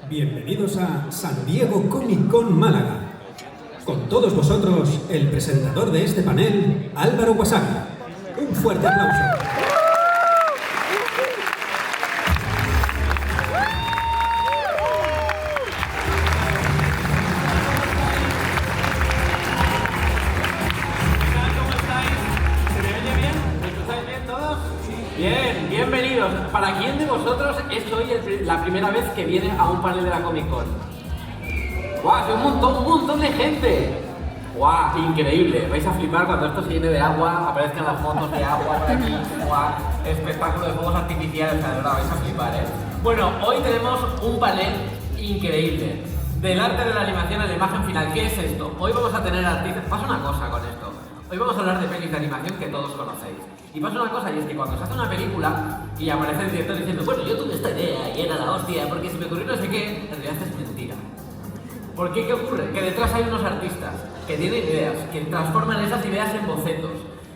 Bienvenidos a San Diego Comic Con Málaga. Con todos vosotros, el presentador de este panel, Álvaro Wasabi. Un fuerte aplauso. Bien, bienvenidos. ¿Para quién de vosotros es hoy la primera vez que viene a un panel de la Comic Con? ¡Guau! ¡Es un montón de gente! ¡Guau! Increíble. Vais a flipar cuando esto se llene de agua, aparezcan las fotos de agua por aquí. ¡Guau! Espectáculo de fuegos artificiales, la verdad, vais a flipar, ¿eh? Bueno, hoy tenemos un panel increíble. Del arte de la animación a la imagen final. ¿Qué es esto? Hoy vamos a tener artistas... Pasa una cosa con esto. Hoy vamos a hablar de pelis de animación que todos conocéis. Y pasa una cosa, y es que cuando se hace una película y aparece el director diciendo bueno, yo tuve esta idea y era la hostia, porque se me ocurrió no sé qué, en realidad es mentira. ¿Por qué? ¿Qué ocurre? Que detrás hay unos artistas que tienen ideas, que transforman esas ideas en bocetos.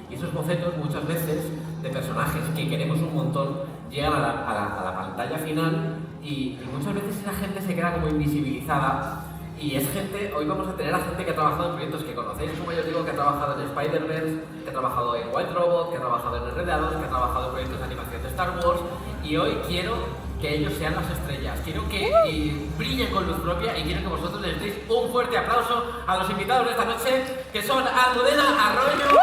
Y esos bocetos muchas veces de personajes que queremos un montón llegan a la pantalla final y muchas veces esa gente se queda como invisibilizada. Y es gente, hoy vamos a tener a gente que ha trabajado en proyectos que conocéis, como yo digo, que ha trabajado en Spider-Verse, que ha trabajado en White Robot, que ha trabajado en Enredados, que ha trabajado en proyectos de animación de Star Wars, y hoy quiero que ellos sean las estrellas, quiero que brillen con luz propia y quiero que vosotros les deis un fuerte aplauso a los invitados de esta noche, que son Almudena Arroyo.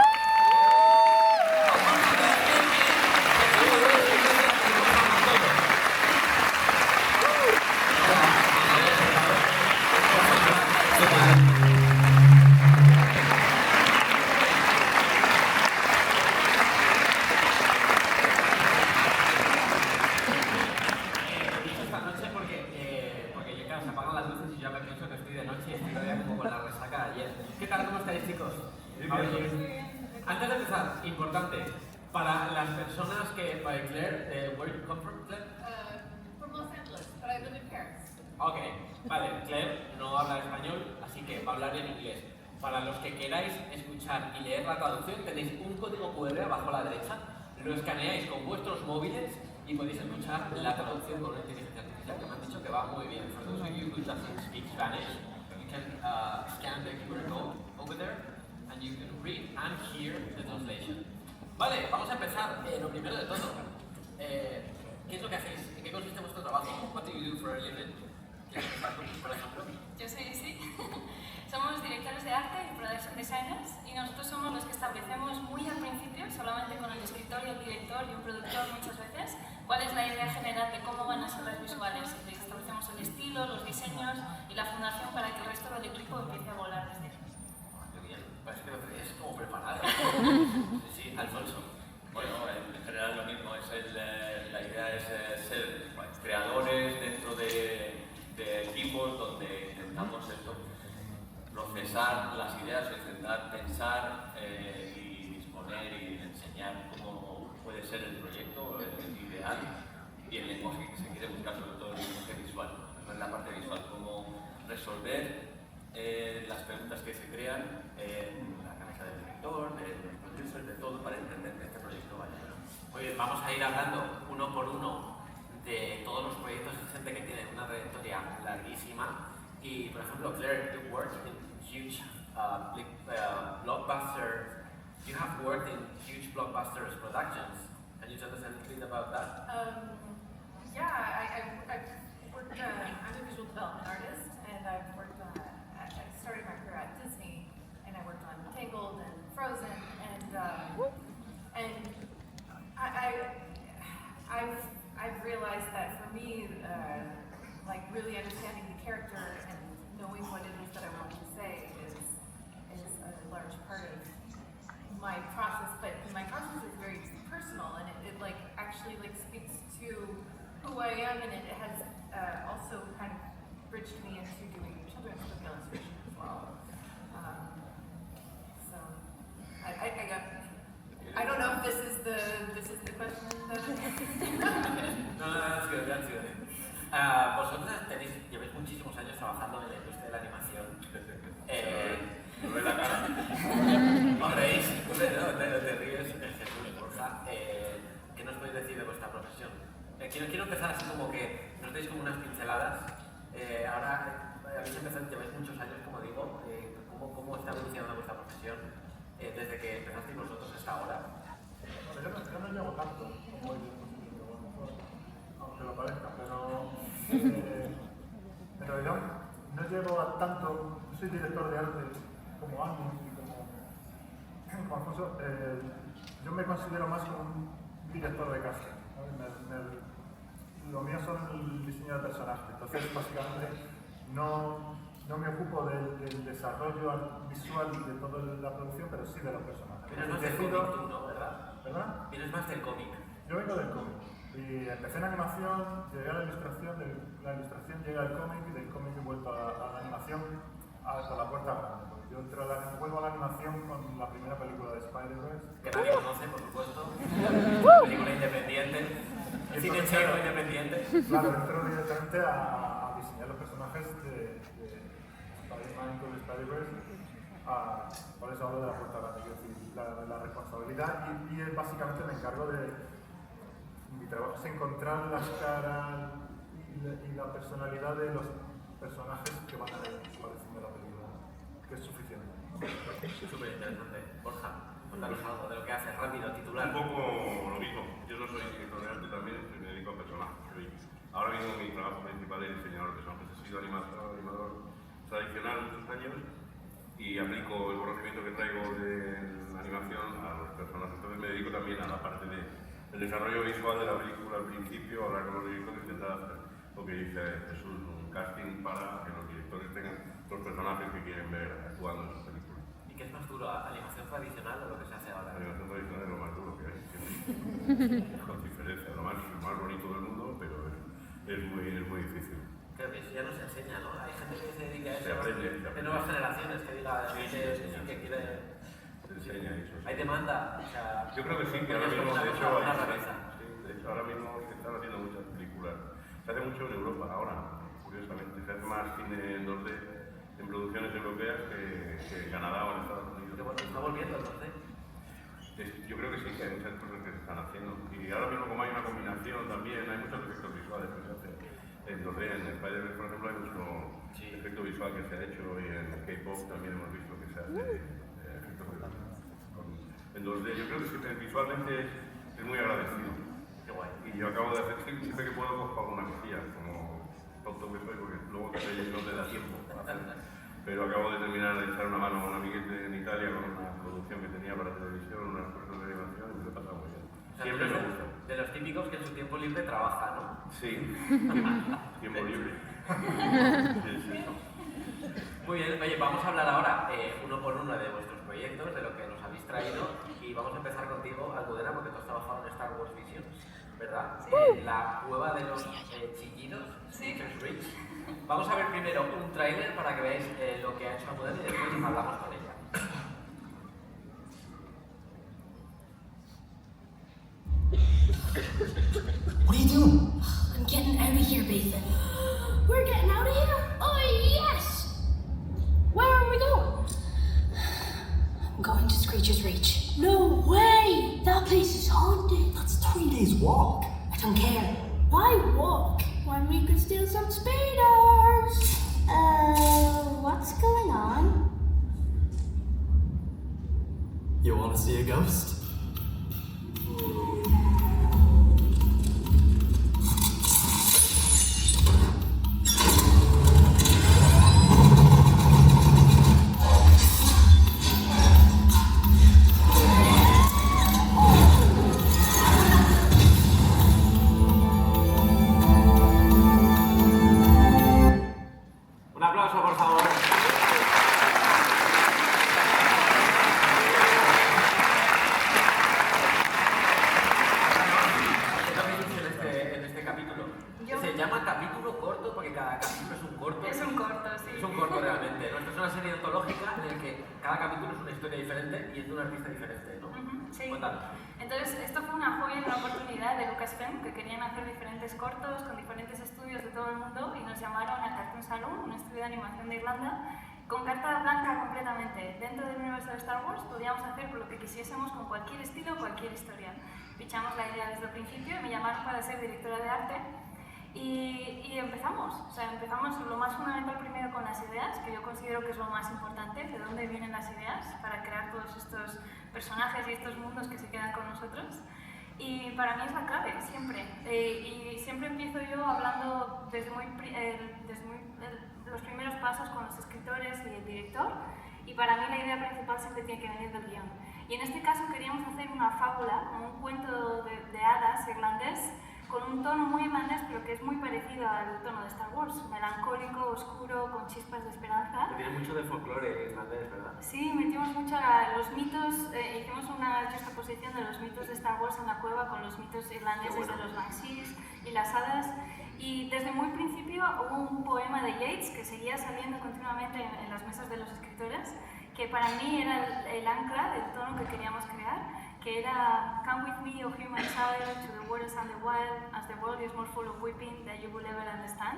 Antes de empezar, importante, para las personas que, para Claire, where you come from, Claire? From Los Angeles, but I live in Paris. Ok, vale, Claire no habla español, así que va a hablar en inglés. Para los que queráis escuchar y leer la traducción, tenéis un código QR abajo a la derecha, lo escaneáis con vuestros móviles y podéis escuchar la traducción con una inteligencia artificial que me han dicho que va muy bien. For those of you who doesn't speak Spanish, you can scan the QR code over there. And you can read and hear the translation. Vale, vamos a empezar. Lo primero de todo, ¿qué es lo que hacéis? ¿En qué consiste vuestro trabajo? What do you do for a living? ¿Quieres empezar por ejemplo? Yo soy sí. Somos directores de arte y production designers y nosotros somos los que establecemos muy al principio, solamente con el escritor y el director y un productor muchas veces, cuál es la idea general de cómo van a ser las visuales. Establecemos el estilo, los diseños y la fundación para que el resto del equipo empiece a volar desde ahí. Parece que lo tenéis como preparado. Sí, Alfonso. Bueno, en general lo mismo, la idea es ser creadores dentro de equipos donde intentamos esto, procesar las ideas, intentar pensar y disponer y enseñar cómo puede ser el proyecto, el ideal y el lenguaje que se quiere buscar, sobre todo el lenguaje visual, no es la parte visual, cómo resolver las preguntas que se crean en la cabeza del director, del producer, de todo para entender que este proyecto vaya. Muy bien, vamos a ir hablando uno por uno de todos los proyectos de gente que tiene una trayectoria larguísima. Y, por ejemplo, Claire, you worked in huge blockbuster. You have worked in huge blockbusters productions. Can you tell us anything about that? Yeah, I worked. I'm a visual development artist, and I've worked. I started my career at Disney, and I worked on Tangled and Frozen, and I've realized that for me, like really understanding the character and knowing what it is that I want to say is a large part of my process. But my process is very personal, and it like actually like speaks to who I am, and it has also kind of bridged me into doing children's book illustration as well. So I don't know if this is the question that No, that's good, that's good. Vosotras lleváis muchísimos años trabajando en la industria de la animación. No ve la cara. ¿Os reís? Te ríes, Jesús, Borja. ¿Qué nos podéis decir de vuestra profesión? Quiero empezar así como que nos deis como unas pinceladas Ahora habéis empezado, lleváis muchos años, como digo, ¿cómo está evolucionando vuestra profesión desde que empezasteis vosotros hasta ahora? Bueno, yo no llevo tanto como ellos, aunque lo parezca, pero en realidad no llego a tanto. Yo soy director de arte como Angus y como Alfonso. Yo me considero más como un director de casting, ¿no? Lo mío son el diseño de personajes, entonces básicamente no me ocupo del desarrollo visual de toda la producción, pero sí de los personajes. Vienes más del cómic tú, ¿no? ¿Verdad? ¿Verdad? Vienes más del cómic. Yo vengo del cómic. Y empecé en animación, llegué a la ilustración, de la ilustración llegué al cómic y del cómic he vuelto a la animación hasta la puerta grande. Porque yo vuelvo a la animación con la primera película de Spider-Verse. Que nadie conoce, por supuesto. Película independiente. Cine chino independiente. Claro, entro directamente a diseñar los personajes de Spider-Man y Spider-Verse. Por eso hablo de la puerta grande, quiero decir, la responsabilidad y básicamente me encargo de. Mi trabajo es encontrar las caras y la personalidad de los personajes que van a apareciendo en la película, que es suficiente. Súper interesante. Borja, contanos algo de lo que haces, rápido, titular. Un poco lo mismo. Yo no soy director de arte también, me dedico a personajes. Ahora mismo mi trabajo principal es diseñador de personajes. He sido animador tradicional muchos años y aplico el conocimiento que traigo de la animación a los personajes. Entonces me dedico también a la parte del desarrollo visual de la película al principio, hablar con los directores, intentar hacer lo que dice Jesús, un casting para que los directores tengan los personajes que quieren ver actuando en sus películas. ¿Y qué es más duro, animación tradicional o lo que se hace ahora? La animación tradicional es lo más duro que hay, con diferencia, lo más bonito del mundo, pero es muy difícil. Creo que eso ya no se enseña, ¿no? Hay gente que se dedica a eso. Se aprende. De nuevas generaciones que diga que quiere. Se enseña eso. Hay demanda. O sea, yo creo que sí, que ahora mismo, de hecho, ahora mismo se están haciendo muchas películas. Se hace mucho en Europa ahora, curiosamente. Se hace más cine en 2D en producciones europeas que en Canadá o en Estados Unidos. ¿Está volviendo el 2D? Yo creo que sí, que hay muchas cosas que se están haciendo. Y ahora mismo, como hay una combinación también, hay muchos efectos visuales que se hacen. En 2D, en Spider-Man, por ejemplo, hay mucho efecto visual que se ha hecho y en K-pop también hemos visto que se hace efectos en 2D. Yo creo que siempre, visualmente es muy agradecido. Qué guay. Y yo acabo de hacer, siempre que puedo, cojo alguna cosilla, como tonto que soy, porque luego que no te da tiempo para hacer. Pero acabo de terminar de echar una mano a un amiguete en Italia con una producción que tenía para televisión, unas cosas de animación, y me lo he pasado muy bien. Siempre me gusta. De los típicos que en su tiempo libre trabaja, ¿no? Sí, tiempo libre. Sí. Muy bien, oye, vamos a hablar ahora uno por uno de vuestros proyectos, de lo que nos habéis traído, y vamos a empezar contigo, Almudena, porque tú has trabajado en Star Wars Visions, ¿verdad? Sí. La cueva de los chillidos, Scriptures Reach. Vamos a ver primero un tráiler para que veáis lo que ha hecho Almudena y después hablamos con ella. What are you doing? I'm getting out of here, Bathan. We're getting out of here? Oh, yes! Where are we going? I'm going to Screech's Reach. No way! That place is haunted. That's 3 days' walk. I don't care. Why walk when we could steal some speeders? What's going on? You want to see a ghost? Un aplauso, por favor. En este capítulo. Se llama capítulo corto porque cada capítulo es un corto. Es un corto, sí. Es un corto realmente, ¿no? Esto es una serie antológica en la que cada capítulo es una historia diferente y es de un artista diferente, ¿no? Sí. Cuéntanos. Entonces, esto fue una joya y una oportunidad de Lucasfilm, que querían hacer diferentes cortos con diferentes estudios de todo el mundo y nos llamaron a Cartoon Saloon, un estudio de animación de Irlanda, con carta blanca completamente. Dentro del universo de Star Wars podíamos hacer lo que quisiésemos con cualquier estilo, cualquier historia. Pichamos la idea desde el principio y me llamaron para ser directora de arte. Y empezamos, o sea, empezamos lo más fundamental primero con las ideas, que yo considero que es lo más importante, de dónde vienen las ideas para crear todos estos personajes y estos mundos que se quedan con nosotros. Y para mí es la clave, siempre. Y siempre empiezo yo hablando desde los primeros pasos con los escritores y el director, y para mí la idea principal siempre tiene que venir del guión. Y en este caso queríamos hacer una fábula, como un cuento de hadas irlandés, con un tono muy irlandés, pero que es muy parecido al tono de Star Wars, melancólico, oscuro, con chispas de esperanza. Tiene mucho de folclore irlandés, ¿verdad? Sí, metimos mucho los mitos, hicimos una juxtaposición de los mitos de Star Wars en la cueva con los mitos irlandeses de los Banshees y las hadas. Y desde muy principio hubo un poema de Yeats que seguía saliendo continuamente en las mesas de los escritores, que para mí era el ancla del tono que queríamos crear, que era "Come with me, O human child, to the waters and the wild, as the world is more full of weeping than you will ever understand".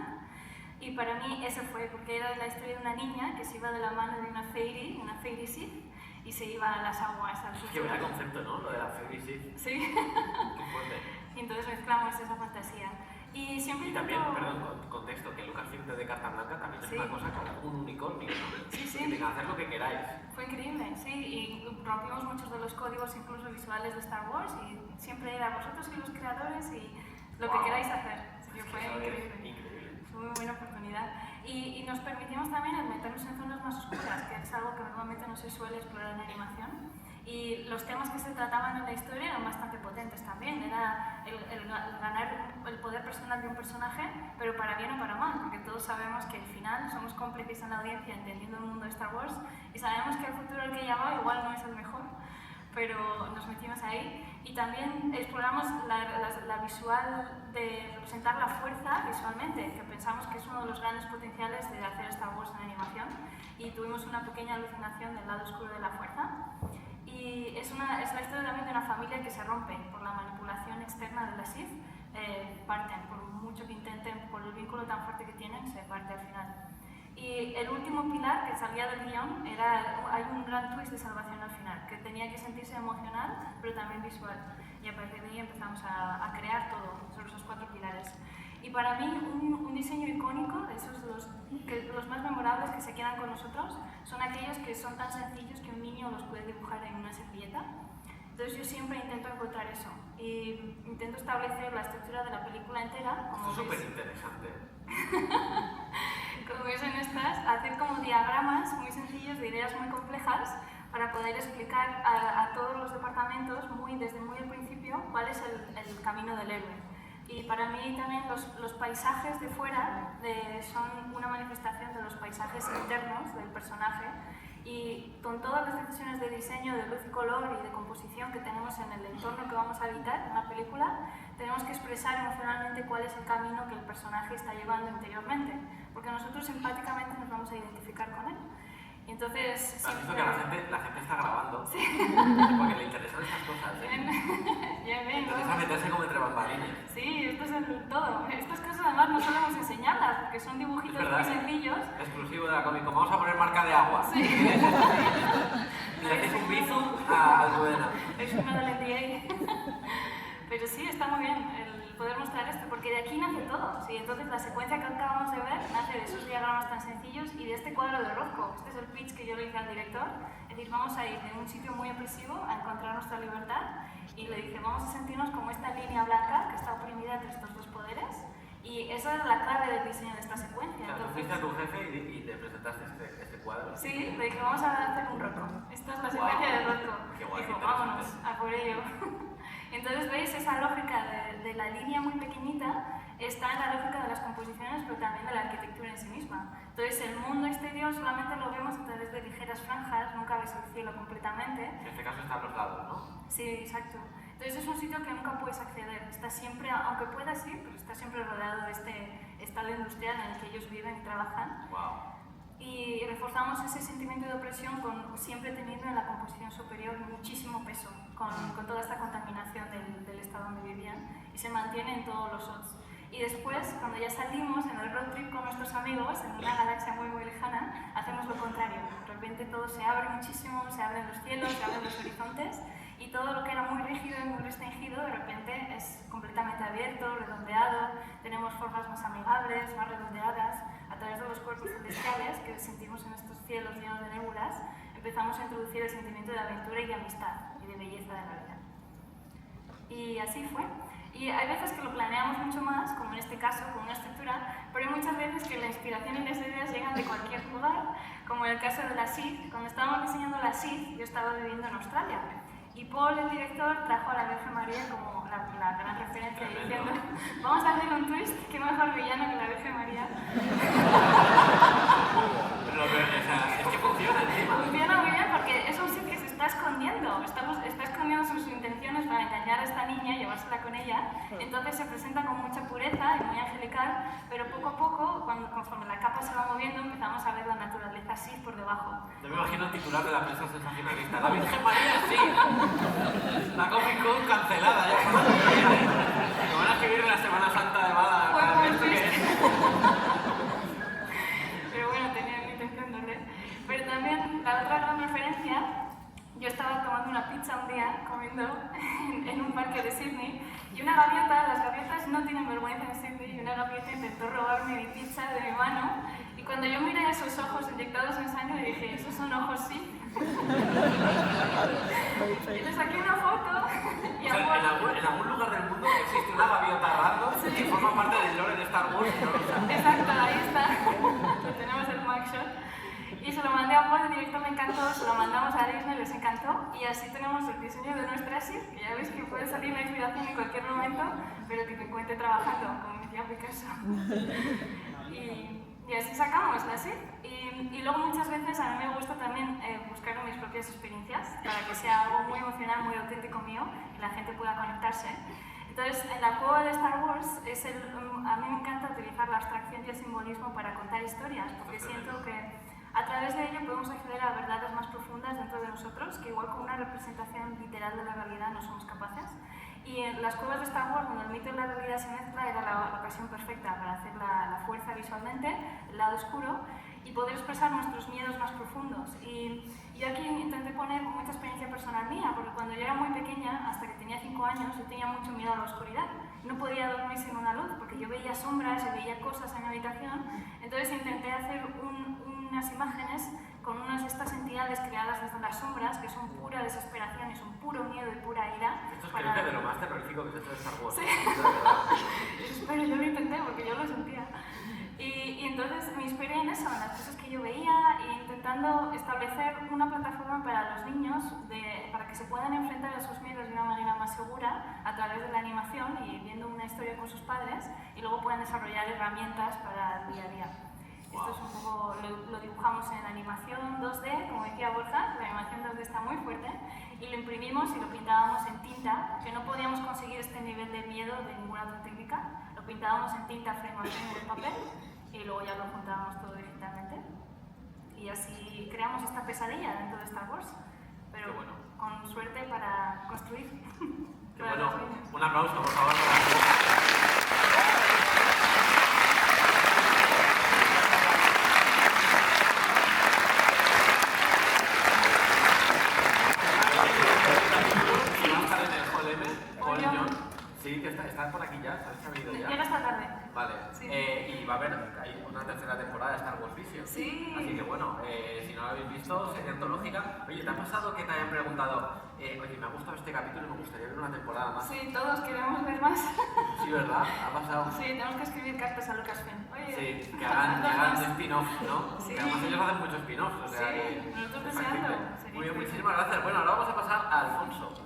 Y para mí eso fue, porque era la historia de una niña que se iba de la mano de una fairy Sith, y se iba a las aguas al sur. Qué buen concepto, ¿no? Lo de la fairy Sith. Sí. Qué fuerte. Y entonces mezclamos esa fantasía. Y siempre Y también, intento... perdón, contexto, que Lucasfilm de Carta Blanca también es Sí. una cosa como un unicornio, ¿no? Sí, sí. Que tenga que hacer lo que queráis. Fue increíble, sí, y rompimos muchos de los códigos incluso visuales de Star Wars, y siempre era vosotros sois los creadores y lo que queráis hacer. Sí, fue increíble. Fue muy buena oportunidad. Y nos permitimos también el meternos en zonas más oscuras, que es algo que normalmente no se suele explorar en animación. Y los temas que se trataban en la historia eran bastante potentes también. Era el ganar el poder personal de un personaje, pero para bien o para mal, porque todos sabemos que al final somos cómplices en la audiencia entendiendo el mundo de Star Wars y sabemos que el futuro al que llama igual no es el mejor, pero nos metimos ahí. Y también exploramos la visual de representar la fuerza visualmente, que pensamos que es uno de los grandes potenciales de hacer Star Wars en animación, y tuvimos una pequeña alucinación del lado oscuro de la fuerza. Y es la historia también de una familia que se rompe por la manipulación externa de la Sith. Parten, por mucho que intenten, por el vínculo tan fuerte que tienen, se parte al final. Y el último pilar que salía del guión hay un gran twist de salvación al final, que tenía que sentirse emocional, pero también visual. Y a partir de ahí empezamos a crear todo sobre esos 4 pilares. Y para mí, un diseño icónico, esos los más memorables que se quedan con nosotros, son aquellos que son tan sencillos que un niño los puede dibujar en una servilleta. Entonces yo siempre intento encontrar eso y intento establecer la estructura de la película entera. Esto es súper interesante. Como ves en estas, hacer como diagramas muy sencillos de ideas muy complejas para poder explicar a todos los departamentos desde muy al principio cuál es el camino del héroe. Y para mí también los paisajes de fuera son una manifestación de los paisajes internos del personaje, y con todas las decisiones de diseño, de luz y color y de composición que tenemos en el entorno que vamos a habitar en la película, tenemos que expresar emocionalmente cuál es el camino que el personaje está llevando interiormente, porque nosotros empáticamente nos vamos a identificar con él. Y entonces... ¿Has visto que la gente está grabando? Sí. Porque le interesan estas cosas, ¿eh? Ya ven, Le interesa meterse como entre bambalinas. Sí, esto es todo. Estas cosas además no solemos enseñarlas, porque son dibujitos muy sencillos. Exclusivo de la Comic Con. Vamos a poner marca de agua. Sí. Le hacéis un bizum a Almudena. Es una del NDA. Pero sí, está muy bien el poder mostrar esto, porque de aquí nace todo. Sí, entonces la secuencia que acabamos de ver nace de esos diagramas tan sencillos y de este cuadro de Rothko. Este es el pitch que yo le hice al director. Es decir, vamos a ir de un sitio muy opresivo a encontrar nuestra libertad, y le dije, vamos a sentirnos como esta línea blanca que está oprimida entre estos dos poderes, y esa es la clave del diseño de esta secuencia. O sea, tú fuiste a tu jefe y le presentaste este cuadro. Sí, le dije, vamos a hacer un Rothko. Esta es la secuencia de Rothko. Qué guay, dijo, qué vámonos, a por ello. Entonces, veis, esa lógica de la línea muy pequeñita está en la lógica de las composiciones, pero también de la arquitectura en sí misma. Entonces, el mundo exterior solamente lo vemos a través de ligeras franjas, nunca ves el cielo completamente. En este caso está a los lados, ¿no? Sí, exacto. Entonces, es un sitio que nunca puedes acceder. Está siempre, aunque puedas ir, pero está siempre rodeado de este estado industrial en el que ellos viven y trabajan. Wow. Y reforzamos ese sentimiento de opresión siempre teniendo en la composición superior muchísimo peso, con toda esta contaminación del estado donde vivían, y se mantiene en todos los shots. Y después, cuando ya salimos en el road trip con nuestros amigos, en una galaxia muy muy lejana, hacemos lo contrario. De repente todo se abre muchísimo, se abren los cielos, se abren los horizontes, y todo lo que era muy rígido y muy restringido, de repente es completamente abierto, redondeado. Tenemos tenemos formas más amigables, más redondeadas, a través de los cuerpos celestiales que sentimos en estos cielos llenos de nébulas, empezamos a introducir el sentimiento de aventura y de amistad y de belleza de la vida. Y así fue. Y hay veces que lo planeamos mucho más, como en este caso, con una estructura, pero hay muchas veces que la inspiración y las ideas llegan de cualquier lugar, como en el caso de la SID. Cuando estábamos diseñando la SID, yo estaba viviendo en Australia. Y Paul, el director, trajo a la Virgen María como la gran referencia, diciendo: vamos a hacer un twist, qué mejor villano que la Virgen María. Pero, es que funciona encima. Funciona muy bien porque es un Sith que se está escondiendo, está escondiendo sus intenciones para engañar a esta niña y llevársela con ella. Entonces se presenta con mucha pureza y muy angelical, pero poco a poco, conforme la capa se va moviendo, empezamos a ver la naturaleza Sith por debajo. Yo me imagino el titular de la prensa sensacionalista: la Virgen María sí. La Comic Con cancelada, ya por la que viene. Lo van a escribir en la Semana Santa de Málaga. Pero bueno, tenía mi intención de leer. Pero también, la otra gran referencia, yo estaba tomando una pizza un día, comiendo en un parque de Sydney, y una gaviota, las gaviotas no tienen vergüenza en Sydney, y una gaviota intentó robarme mi pizza de mi mano, y cuando yo miré esos ojos inyectados en sangre, dije: esos son ojos sí. Y le saqué una foto y o sea, en algún lugar del mundo existe una gaviota random que forma parte del lore de Star Wars y no lo sabe. Exacto, ahí está. Tenemos el mugshot. Y se lo mandé a Paul, el director, me encantó, se lo mandamos a Disney, les encantó, y así tenemos el diseño de nuestra SID, que ya veis que puede salir la inspiración en cualquier momento, pero que te encuentre trabajando, como decía Picasso. Y así sacamos la SID. Y luego muchas veces a mí me gusta también buscar mis propias experiencias, para que sea algo muy emocional, muy auténtico mío, y la gente pueda conectarse. Entonces, en la cueva de Star Wars, a mí me encanta utilizar la abstracción y el simbolismo para contar historias, porque siento que a través de ello podemos acceder a verdades más profundas dentro de nosotros, que igual con una representación literal de la realidad no somos capaces. Y en las cuevas de Star Wars, donde el mito y la realidad se mezclan, era la ocasión perfecta para hacer la fuerza visualmente, el lado oscuro, y poder expresar nuestros miedos más profundos. Y yo aquí intenté poner mucha experiencia personal mía, porque cuando yo era muy pequeña, hasta que tenía 5 años, yo tenía mucho miedo a la oscuridad. No podía dormir sin una luz, porque yo veía sombras y veía cosas en mi habitación. Entonces intenté hacer unas imágenes con unas de estas entidades creadas desde las sombras, que son pura desesperación y son puro miedo y pura ira. Esto es creo que de lo más terrorífico que se ha hecho de Star Wars. Sí. Pero yo lo intenté porque yo lo sentía. Y entonces me inspiré en eso, en las cosas que yo veía, e intentando establecer una plataforma para los niños para que se puedan enfrentar a sus miedos de una manera más segura a través de la animación y viendo una historia con sus padres, y luego puedan desarrollar herramientas para el día a día. Esto es un poco, lo dibujamos en animación 2D, como decía Borja, la animación 2D está muy fuerte, y lo imprimimos y lo pintábamos en tinta, que no podíamos conseguir este nivel de miedo de ninguna otra técnica. Lo pintábamos en tinta frame-a-frame en el papel, y luego ya lo juntábamos todo digitalmente. Y así creamos esta pesadilla dentro de Star Wars, pero bueno, con suerte para construir. Qué para bueno, los niños. un aplauso por favor para Sí, que están por aquí ya, ¿sabes? ¿Ha venido ya? Llega esta tarde. Vale. Sí. Y va a haber una tercera temporada de Star Wars Vision. Sí. Así que bueno, si no lo habéis visto, serie antológica. Oye, ¿te ha pasado que te hayan preguntado, oye, me ha gustado este capítulo y me gustaría ver una temporada más? Sí, todos queremos ver más. Sí, ¿verdad? Ha pasado. Sí, tenemos que escribir cartas a Lucasfilm. Oye, Sí, que hagan spin-offs, ¿no? Sí. Que además ellos hacen muchos spin-offs, o sea Sí, que... nosotros es deseando. factible. Sería Muy bien, increíble. muchísimas gracias. Bueno, ahora vamos a pasar a Alfonso.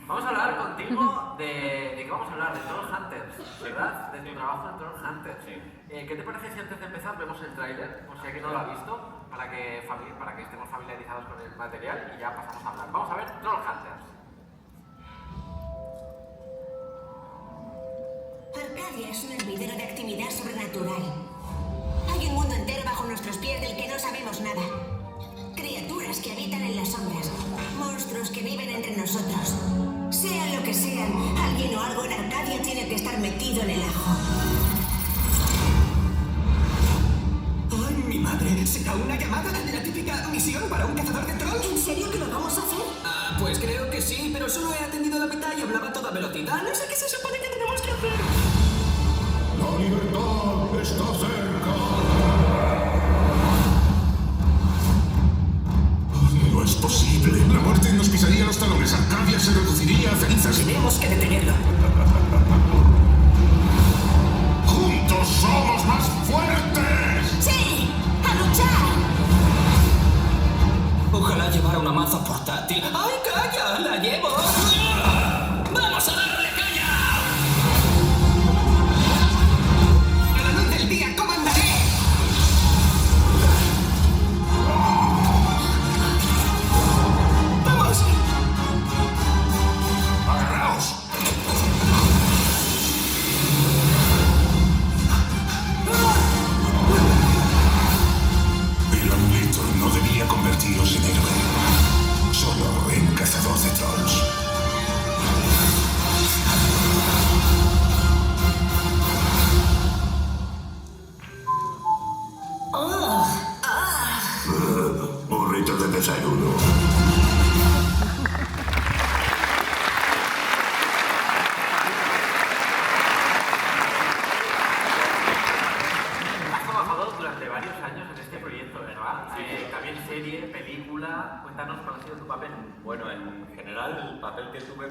Vamos a hablar contigo de qué vamos a hablar, de Trollhunters, ¿verdad? De tu trabajo en Trollhunters. Sí. ¿Qué te parece si antes de empezar vemos el tráiler, por si alguien no lo ha visto, para que estemos familiarizados con el material y ya pasamos a hablar? Vamos a ver Trollhunters. Arcadia es un hervidero de actividad sobrenatural. Hay un mundo entero bajo nuestros pies del que no sabemos nada. Criaturas que habitan en las sombras. Monstruos que viven entre nosotros. Sean lo que sean, alguien o algo en Arcadia tiene que estar metido en el ajo. ¡Ay, mi madre! ¿Será una llamada de la típica misión para un cazador de trolls? ¿En serio que lo vamos a hacer? Ah, pues creo que sí, pero solo he atendido la mitad y hablaba a toda velocidad. No sé qué se supone que tenemos que hacer. peludo. Has trabajado durante varios años en este proyecto, ¿verdad? Sí. También serie, película. Cuéntanos cuál ha sido tu papel. Bueno, en general el papel que tuve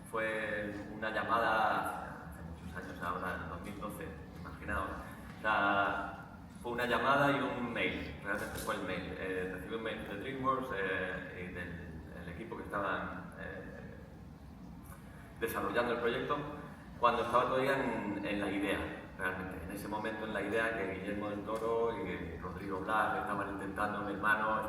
fue una llamada hace muchos años ahora, en 2012, imaginaos. O sea, fue una llamada y un mail, realmente fue el mail. Recibí un mail de DreamWorks y del equipo que estaban desarrollando el proyecto cuando estaba todavía en la idea, realmente. En ese momento en la idea que Guillermo del Toro y Rodrigo Blas estaban intentando, mi hermano,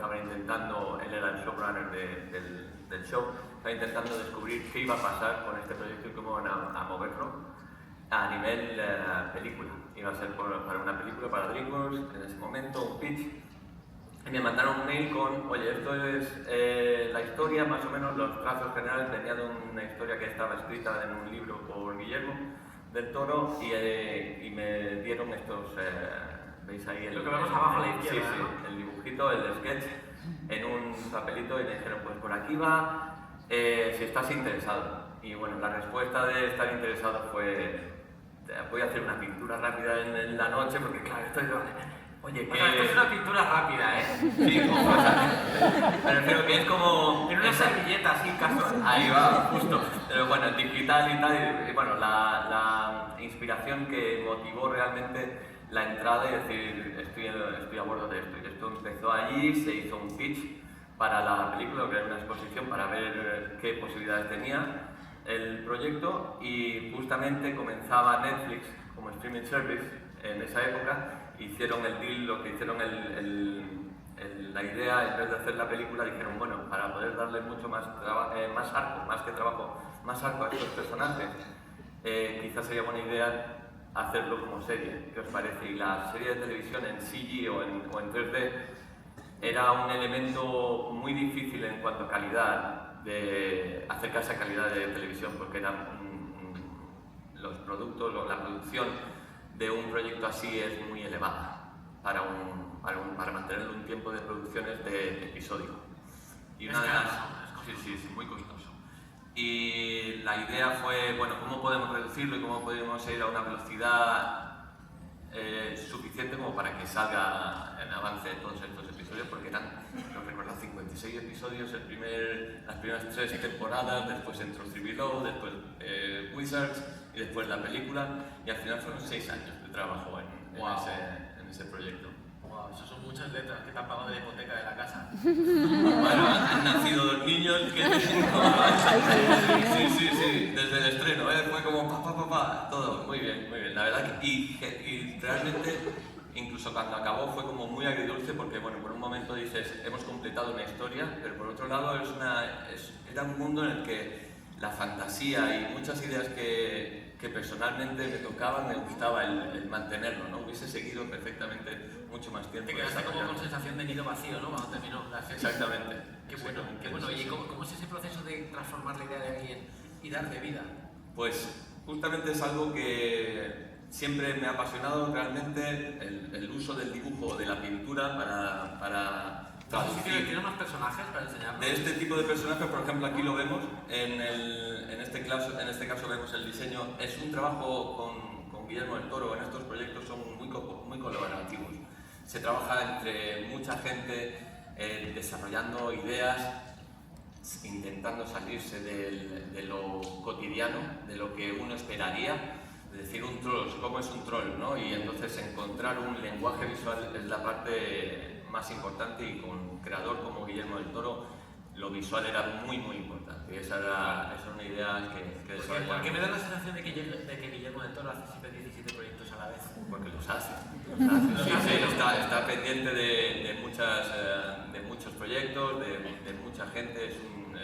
él era el showrunner del show, estaba intentando descubrir qué iba a pasar con este proyecto y cómo iban a moverlo a nivel película. Iba a ser para una película, para DreamWorks, en ese momento, un pitch. Y me mandaron un mail con, oye, esto es la historia, más o menos, los trazos generales venía de una historia que estaba escrita en un libro por Guillermo del Toro y me dieron estos, ¿veis ahí? Lo que vemos abajo a la izquierda, sí, ¿no? el dibujito, el sketch, en un papelito y me dijeron, pues por aquí va, si estás interesado. Y bueno, la respuesta de estar interesado fue, voy a hacer una pintura rápida en la noche porque claro, estoy... Oye, O sea, esto es una pintura rápida, ¿eh? Sí, como me refiero que es como... En una servilleta así, casual. Ahí va, justo. Pero bueno, digital y tal, y bueno, la inspiración que motivó realmente la entrada y decir, estoy a bordo de esto. Y esto empezó allí, se hizo un pitch para la película, que era una exposición para ver qué posibilidades tenía el proyecto, y justamente comenzaba Netflix como streaming service en esa época. Hicieron el deal, lo que hicieron la idea, en vez de hacer la película, dijeron, bueno, para poder darle mucho más arco, más que trabajo, más arco a estos personajes, quizás sería buena idea hacerlo como serie. ¿Qué os parece? Y la serie de televisión en CG o en 3D era un elemento muy difícil en cuanto a calidad, de acercarse a calidad de televisión, porque eran los productos o la producción de un proyecto así es muy elevada para mantener un tiempo de producciones de episodio. Y una de las... Sí, muy costoso. Y la idea fue, bueno, ¿cómo podemos reducirlo y cómo podemos ir a una velocidad suficiente como para que salga en avance todos estos episodios? Porque eran, no recuerdo, 56 episodios, las primeras 3 temporadas, después entró 3 Below, después Wizards y después la película, y al final fueron 6 años de trabajo en ese proyecto. Wow, eso son muchas letras que te han pagado de hipoteca de la casa. Bueno, han nacido 2 niños que... Sí, desde el estreno, fue como pa, todo, muy bien, la verdad que... Y realmente, incluso cuando acabó fue como muy agridulce porque, bueno, por un momento dices, hemos completado una historia, pero por otro lado era un mundo en el que la fantasía y muchas ideas que personalmente me tocaban, me gustaba el mantenerlo, ¿no? Hubiese seguido perfectamente mucho más tiempo. Te quedaste como con sensación de nido vacío, ¿no? Cuando terminó la serie. Exactamente. Qué bueno. ¿Y cómo es ese proceso de transformar la idea de alguien y darle vida? Pues justamente es algo que siempre me ha apasionado realmente, el uso del dibujo, de la pintura para traducir. ¿Tiene unos personajes para enseñarnos? De este tipo de personajes, por ejemplo, aquí lo vemos, en este caso vemos el diseño. Es un trabajo con Guillermo del Toro, en estos proyectos son muy colaborativos. Se trabaja entre mucha gente desarrollando ideas, intentando salirse de lo cotidiano, de lo que uno esperaría. Es decir, un troll, ¿cómo es un troll? ¿No? Y entonces encontrar un lenguaje visual es la parte más importante, y con un creador como Guillermo del Toro lo visual era muy importante, y esa era una idea que desarrollamos. ¿Por qué me da la sensación de que Guillermo del Toro hace siempre 17 proyectos a la vez? Porque los hace. Está pendiente de muchos proyectos, de mucha gente, es un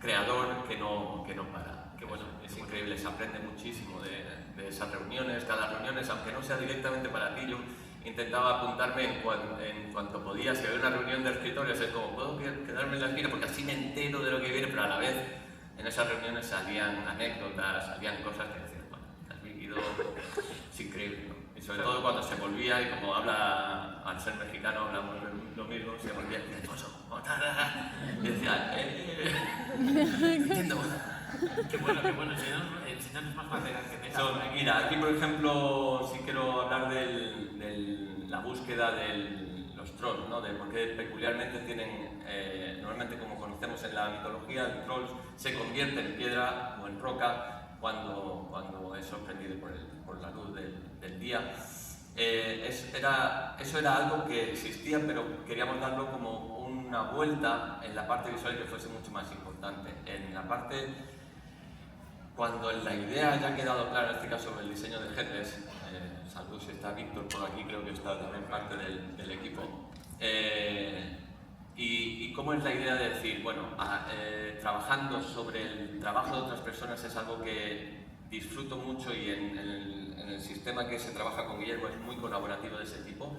creador que no para. Que bueno, es increíble, se aprende muchísimo de esas reuniones. Cada reunión, aunque no sea directamente para ti, yo intentaba apuntarme en cuanto podía. Si había una reunión de escritores, es como, puedo quedarme en la esquina porque así me entero de lo que viene, pero a la vez en esas reuniones salían anécdotas, salían cosas que decían, bueno, has vivido, es increíble, ¿no? Y sobre todo cuando se volvía, y como habla, al ser mexicano, hablamos lo mismo, se volvía Alfonso, y decía, entiendo. Qué bueno, enseñarnos más material que tengas. Mira, aquí por ejemplo sí quiero hablar de la búsqueda de los trolls, ¿no? De por qué peculiarmente tienen, normalmente como conocemos en la mitología, el troll se convierte en piedra o en roca cuando es sorprendido por la luz del día. Eso era algo que existía, pero queríamos darlo como una vuelta en la parte visual que fuese mucho más importante. En la parte, cuando la idea ya ha quedado clara, en este caso sobre el diseño de Headless, salvo si está Víctor por aquí, creo que está también parte del equipo. Y cómo es la idea de decir, bueno, trabajando sobre el trabajo de otras personas es algo que disfruto mucho, y en el sistema que se trabaja con Guillermo es muy colaborativo de ese tipo.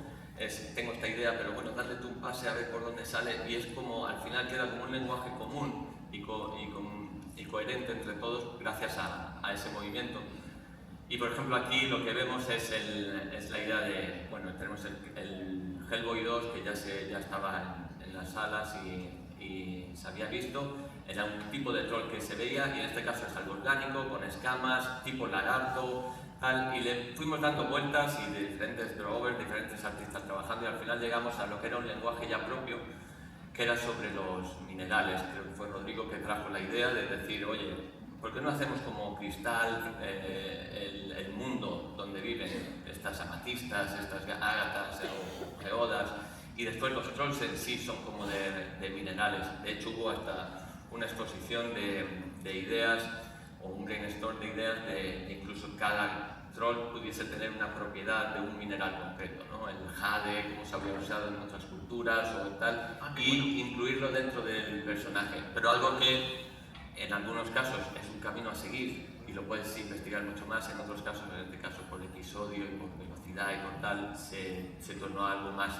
Tengo esta idea, pero bueno, darle tú un pase a ver por dónde sale, y es como, al final queda como un lenguaje común y coherente entre todos gracias a ese movimiento. Y por ejemplo aquí lo que vemos es la idea de, bueno, tenemos el Hellboy 2 que ya estaba en las salas y se había visto. Era un tipo de troll que se veía, y en este caso es algo orgánico, con escamas, tipo lagarto, tal, y le fuimos dando vueltas y de diferentes drawovers, diferentes artistas trabajando, y al final llegamos a lo que era un lenguaje ya propio, que era sobre los minerales. Creo que fue Rodrigo que trajo la idea de decir, oye, ¿por qué no hacemos como Cristal el mundo donde viven estas amatistas, estas ágatas o geodas, y después los trolls en sí son como de minerales? De hecho hubo hasta una exposición de ideas, o un brainstorm de ideas de incluso cada troll pudiese tener una propiedad de un mineral concreto, ¿no? El jade, como se había usado en otras culturas o tal, y incluirlo dentro del personaje. Pero algo que en algunos casos es un camino a seguir y lo puedes investigar mucho más, en otros casos, en este caso por episodio y por velocidad y por tal, se tornó algo más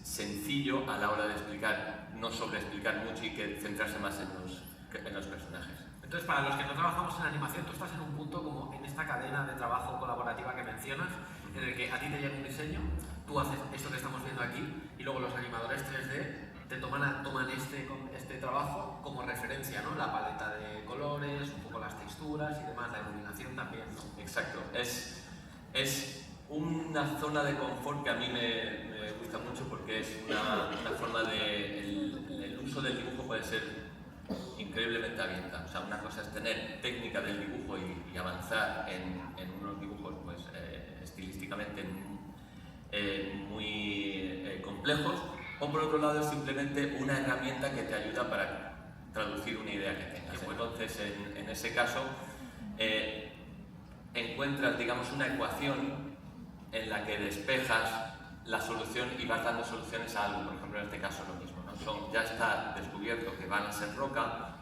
sencillo a la hora de explicar, no sobreexplicar mucho y que centrarse más en los personajes. Entonces, para los que no trabajamos en animación, tú estás en un punto como en esta cadena de trabajo colaborativa que mencionas, en el que a ti te llega un diseño, tú haces esto que estamos viendo aquí, y luego los animadores 3D te toman este trabajo como referencia, ¿no? La paleta de colores, un poco las texturas y demás, la iluminación también, ¿no? Exacto. Es una zona de confort que a mí me gusta mucho, porque es una forma de... El uso del dibujo puede ser increíblemente abierta. O sea, una cosa es tener técnica del dibujo y avanzar en unos dibujos pues, estilísticamente muy complejos, o por otro lado es simplemente una herramienta que te ayuda para traducir una idea que tengas. Entonces, en ese caso, encuentras, digamos, una ecuación en la que despejas la solución y vas dando soluciones a algo. Por ejemplo, en este caso lo mismo, ¿no? Ya está descubierto que van a ser roca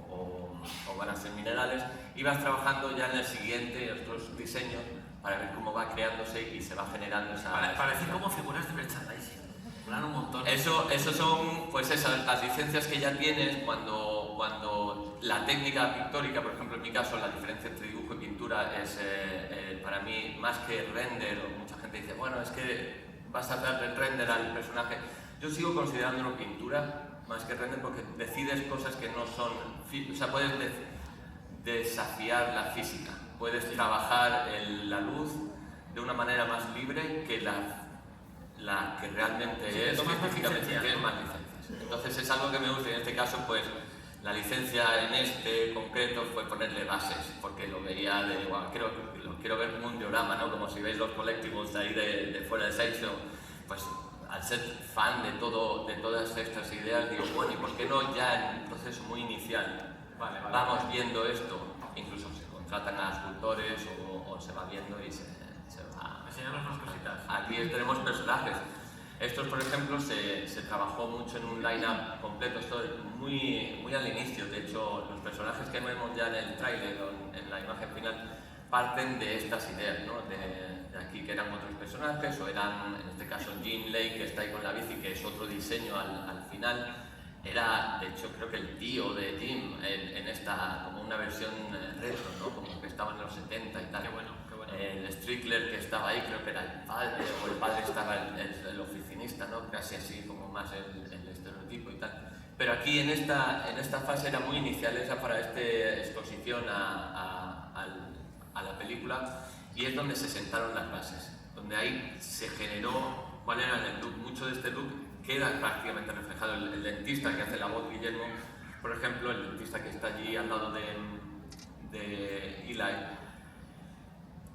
o van a ser minerales, y vas trabajando ya en el siguiente, en otros diseños, para ver cómo va creándose y se va generando esa... Para decir cómo figuras de merchandising. Molan un montón. Eso son, pues esas, las licencias que ya tienes cuando la técnica pictórica, por ejemplo en mi caso, la diferencia entre dibujo y pintura es para mí más que render, o mucha gente dice, bueno, es que vas a darle el render al personaje. Yo sigo considerándolo pintura más que render, porque decides cosas que no son... O sea, puedes desafiar la física, puedes trabajar la luz de una manera más libre que la que realmente sí, es, científicamente, tienes más licencias. Entonces es algo que me gusta, y en este caso pues la licencia en este concreto fue ponerle bases, porque lo veía de, wow, quiero ver como un diorama, ¿no? Como si veis los collectibles ahí de fuera de Sideshow, pues al ser fan de todas estas ideas, digo, bueno, ¿y por qué no ya en un proceso muy inicial vamos viendo esto? Incluso se contratan a escultores o se va viendo y se va... Enseñanos más cositas. Aquí tenemos personajes. Estos, por ejemplo, se trabajó mucho en un line-up completo, esto muy al inicio. De hecho, los personajes que vemos ya en el tráiler o en la imagen final parten de estas ideas, ¿no? De aquí, que eran otros personajes, o eran, en este caso, Jim Lake, que está ahí con la bici, que es otro diseño al final. Era, de hecho, creo que el tío de Jim en esta, como una versión retro, ¿no? Como que estaba en los 70 y tal. Qué bueno, qué bueno. Strickler que estaba ahí, creo que era el padre, o el padre estaba el oficinista, ¿no? Casi así como más el estereotipo y tal. Pero aquí en esta fase era muy inicial, esa para esta exposición a la película, y es donde se sentaron las bases, donde ahí se generó cuál era el look. Mucho de este look queda prácticamente reflejado. El dentista que hace la voz, Guillermo, por ejemplo, el dentista que está allí al lado de Eli,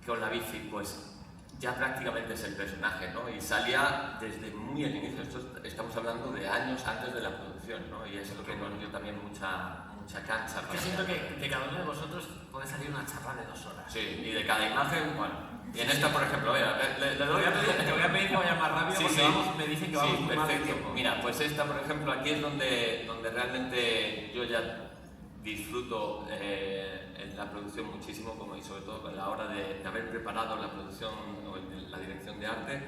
con la bici, pues ya prácticamente es el personaje, ¿no? Y salía desde muy al inicio. Estamos hablando de años antes de la producción, ¿no? Y eso es lo que nos dio también mucha cancha. Yo siento que de cada uno de vosotros puede salir una charla de 2 horas. Sí, y de cada imagen, bueno. Y en esta, por ejemplo, mira, te voy a pedir que vaya más rápido, porque vamos, me dicen que vamos muy mal de tiempo. Mira, pues esta, por ejemplo, aquí es donde realmente yo ya disfruto en la producción muchísimo, como y sobre todo a la hora de haber preparado la producción o la dirección de arte.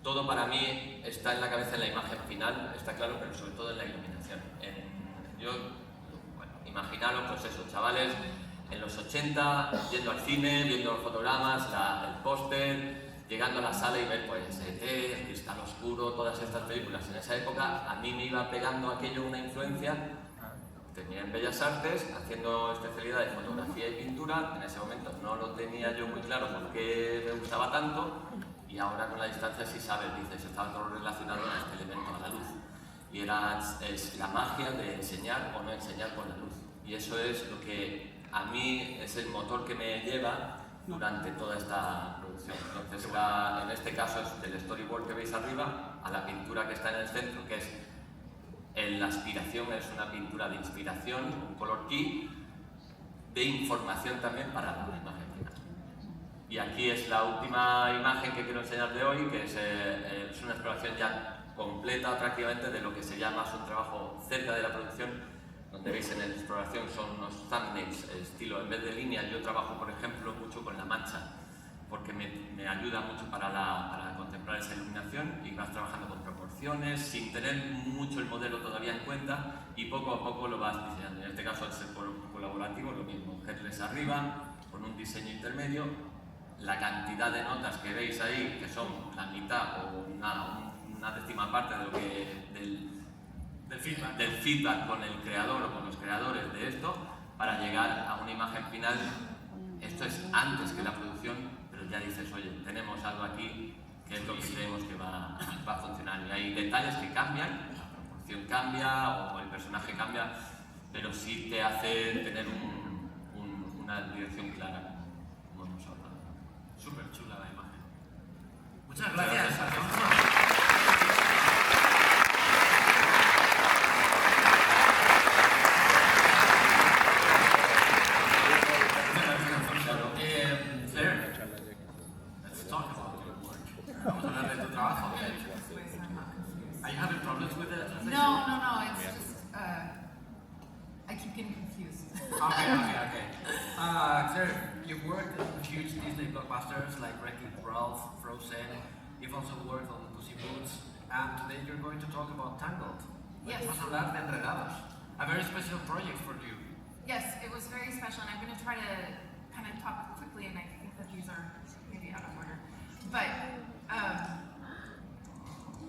Todo para mí está en la cabeza en la imagen final, está claro, pero sobre todo en la iluminación. Imaginaros, pues eso, chavales en los 80, yendo al cine, viendo los fotogramas, el póster, llegando a la sala y ver pues ET, Cristal Oscuro, todas estas películas. En esa época a mí me iba pegando aquello una influencia. Tenía en Bellas Artes, haciendo especialidad de fotografía y pintura. En ese momento no lo tenía yo muy claro por qué me gustaba tanto, y ahora con la distancia sí sabes, dices, estaba todo relacionado a este elemento, a la luz. Y es la magia de enseñar o no enseñar con la luz. Y eso es lo que a mí es el motor que me lleva durante toda esta producción. Entonces, en este caso es del storyboard que veis arriba a la pintura que está en el centro, que es la aspiración, es una pintura de inspiración, un color key, de información también para la imagen final. Y aquí es la última imagen que quiero enseñar de hoy, que es una exploración ya completa prácticamente de lo que se llama un trabajo cerca de la producción, donde veis en la exploración son unos thumbnails, estilo, en vez de líneas, yo trabajo, por ejemplo, mucho con la mancha, porque me ayuda mucho para contemplar esa iluminación, y vas trabajando con proporciones, sin tener mucho el modelo todavía en cuenta, y poco a poco lo vas diseñando. En este caso, al ser colaborativo, lo mismo, headless arriba, con un diseño intermedio, la cantidad de notas que veis ahí, que son la mitad o una décima parte de lo que del feedback con el creador o con los creadores de esto, para llegar a una imagen final. Esto es antes que la producción, pero ya dices, oye, tenemos algo aquí que es lo que creemos que va a funcionar. Y hay detalles que cambian, la proporción cambia o el personaje cambia, pero sí te hace tener una dirección clara, como hemos hablado. Súper chula la imagen. Muchas gracias. Are you having problems with it? No. It's just I keep getting confused. Okay. Claire, you've worked on huge Disney blockbusters like Wreck-It Ralph, Frozen. You've also worked on Puss in Boots, and today you're going to talk about Tangled. Yes. Vamos a hablar de Enredados. A very special project for you. Yes, it was very special, and I'm going to try to kind of talk quickly, and I think that these are maybe out of order. But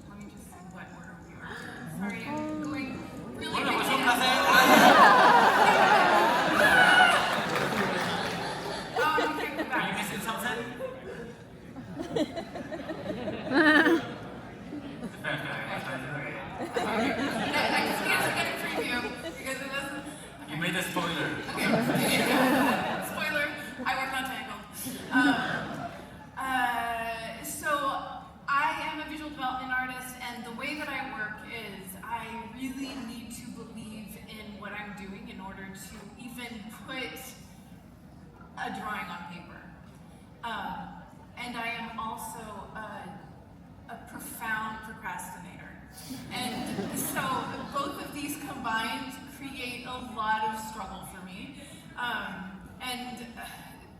let me just see what order we are. Sorry, I'm going really Bueno, pues un quickly. placer. Okay, come Are you back. missing something? I just need to get a preview because it wasn't. You made a spoiler. Spoiler, I worked on Tangled. So I am a visual development artist, and the way that I work is I really need to believe in what I'm doing in order to even put a drawing on paper. And I am also a profound procrastinator. And so both of these combined create a lot of struggle for me.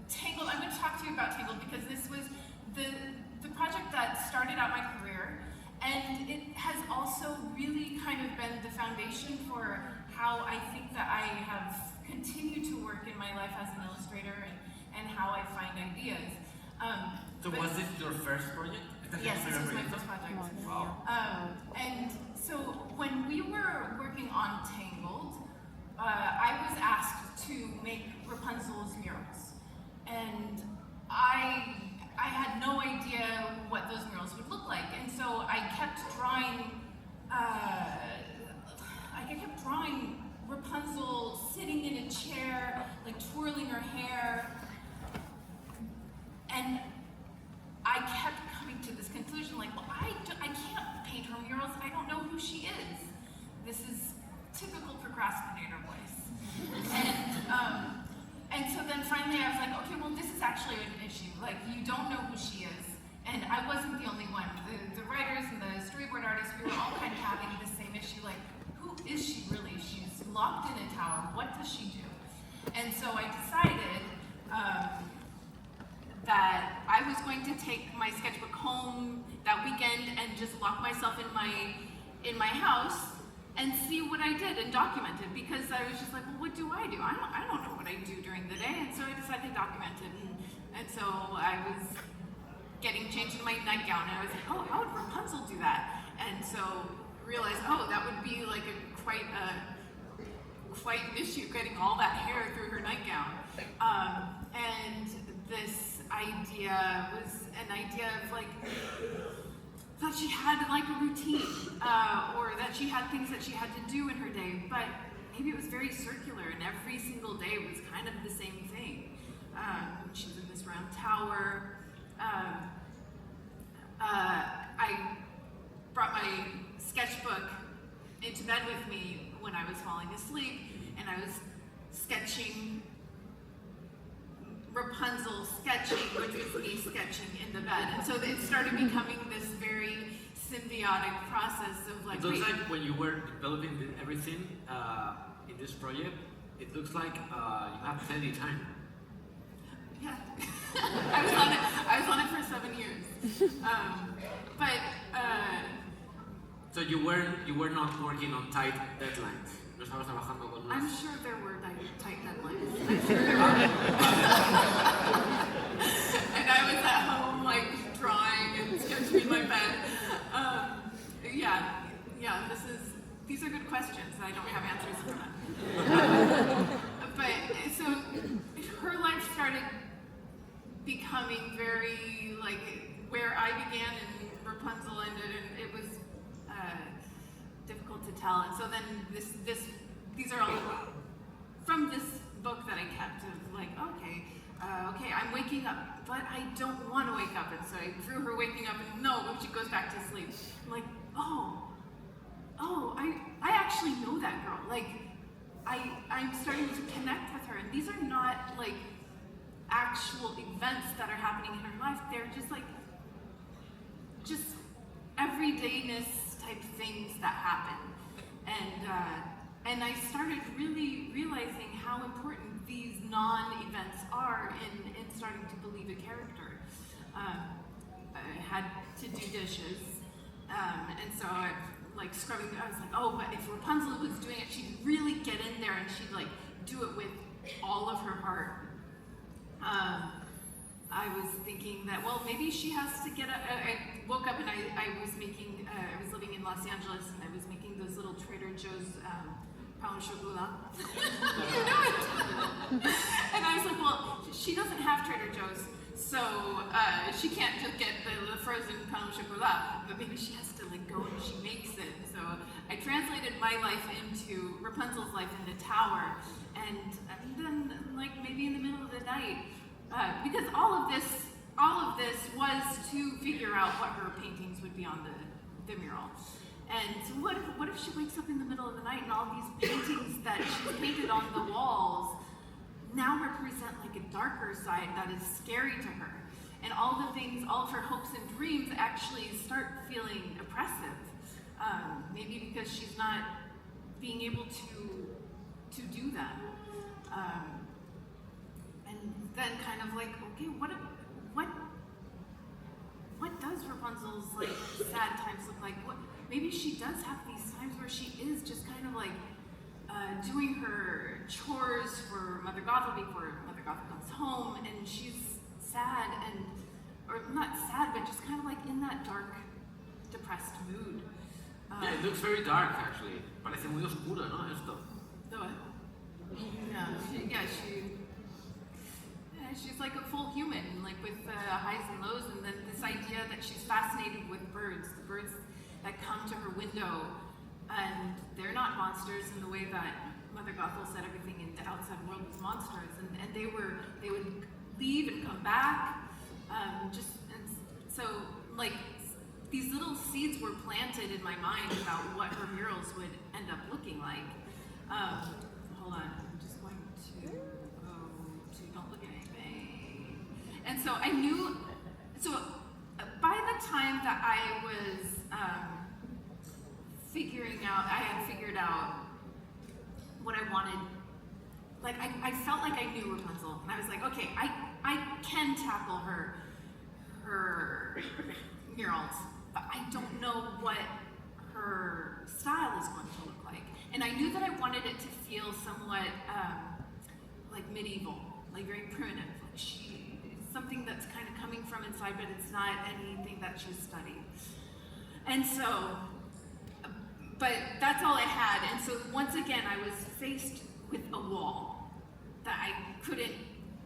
Tangled, I'm going to talk to you about Tangled because this was the project that started out my career, and it has also really kind of been the foundation for how I think that I have continued to work in my life as an illustrator and how I find ideas. So but- was this your first project? Yes, this was my first project. Wow. And so when we were working on Tangled, I was asked to make Rapunzel's murals. And I had no idea what those murals would look like. And so I kept drawing, Rapunzel sitting in a chair, like twirling her hair. And I kept coming to this conclusion, like, well, I can't paint her murals. I don't know who she is. This is typical procrastinator voice. And so then finally I was like, okay, well, this is actually an issue. Like, you don't know who she is. And I wasn't the only one. The writers and the storyboard artists, we were all kind of having the same issue. Like, who is she really? She's locked in a tower. What does she do? And so I decided that I was going to take my sketchbook home that weekend and just lock myself in my house and see what I did and document it, because I was just like, well, what do? I don't know what I do during the day, and so I decided to document it. And so I was getting changed in my nightgown, and I was like, oh, how would Rapunzel do that? And so realized, oh, that would be like quite an issue, getting all that hair through her nightgown. And this idea was an idea of like, that she had like a routine, or that she had things that she had to do in her day, but maybe it was very circular and every single day was kind of the same thing. She was in this round tower. I brought my sketchbook into bed with me when I was falling asleep, and I was sketching Rapunzel sketching, which was me sketching in the bed. And so it started becoming this very symbiotic process of like... It looks like when you were developing everything in this project, it looks like you have plenty of time. Yeah. I was on it for 7 years. So you were not working on tight deadlines. No estabas trabajando con I'm unas... sure there were tight deadlines. I'm sure there were. And I was at home like drawing and sketching in my bed. These are good questions. I don't have answers for them. But so her life started becoming very like where I began and Rapunzel ended, and it was difficult to tell. And so then these are all from this book that I kept of like, okay, I'm waking up, but I don't want to wake up. And so I drew her waking up, and no, when she goes back to sleep. I'm like, I actually know that girl. Like, I'm starting to connect with her, and these are not like actual events that are happening in her life. They're just like, just everydayness type things that happen. And I started really realizing how important these non-events are in starting to believe a character. I had to do dishes, and so I like scrubbing. I was like, oh, but if Rapunzel was doing it, she'd really get in there and she'd like do it with all of her heart. I was thinking that, well, maybe she has to get up. I woke up and I was making, I was living in Los Angeles, and I was making those little Trader Joe's pain au chocolat. You know it! And I was like, well, she doesn't have Trader Joe's, so she can't just get the frozen pain au chocolat, but maybe she has to like go and she makes it. So I translated my life into Rapunzel's life in the tower, and then like maybe in the middle of the night, because all of this was to figure out what her paintings would be on the mural. And so what if she wakes up in the middle of the night and all these paintings that she's painted on the walls now represent like a darker side that is scary to her. And all of her hopes and dreams actually start feeling oppressive. Maybe because she's not being able to do them. And then kind of like, okay, what does Rapunzel's like sad times look like? Maybe she does have these times where she is just kind of like doing her chores for Mother Gothel before Mother Gothel comes home, and she's sad, and or not sad, but just kind of like in that dark, depressed mood. Yeah, it looks very dark actually. Parece muy oscuro, ¿no? Esto. She's like a full human, like with highs and lows, and then this idea that she's fascinated with birds, the birds that come to her window, and they're not monsters in the way that Mother Gothel said everything in the outside world was monsters, and they would leave and come back, so like these little seeds were planted in my mind about what her murals would end up looking like. Hold on, I'm just going to go to don't look at anything. And so I knew, by the time that I was I had figured out what I wanted, like I felt like I knew Rapunzel, and I was like, okay, I can tackle her murals, but I don't know what her style is going to look like. And I knew that I wanted it to feel somewhat like medieval, like very primitive. Something that's kind of coming from inside, but it's not anything that she's studied. And so, but that's all I had. And so once again, I was faced with a wall that I couldn't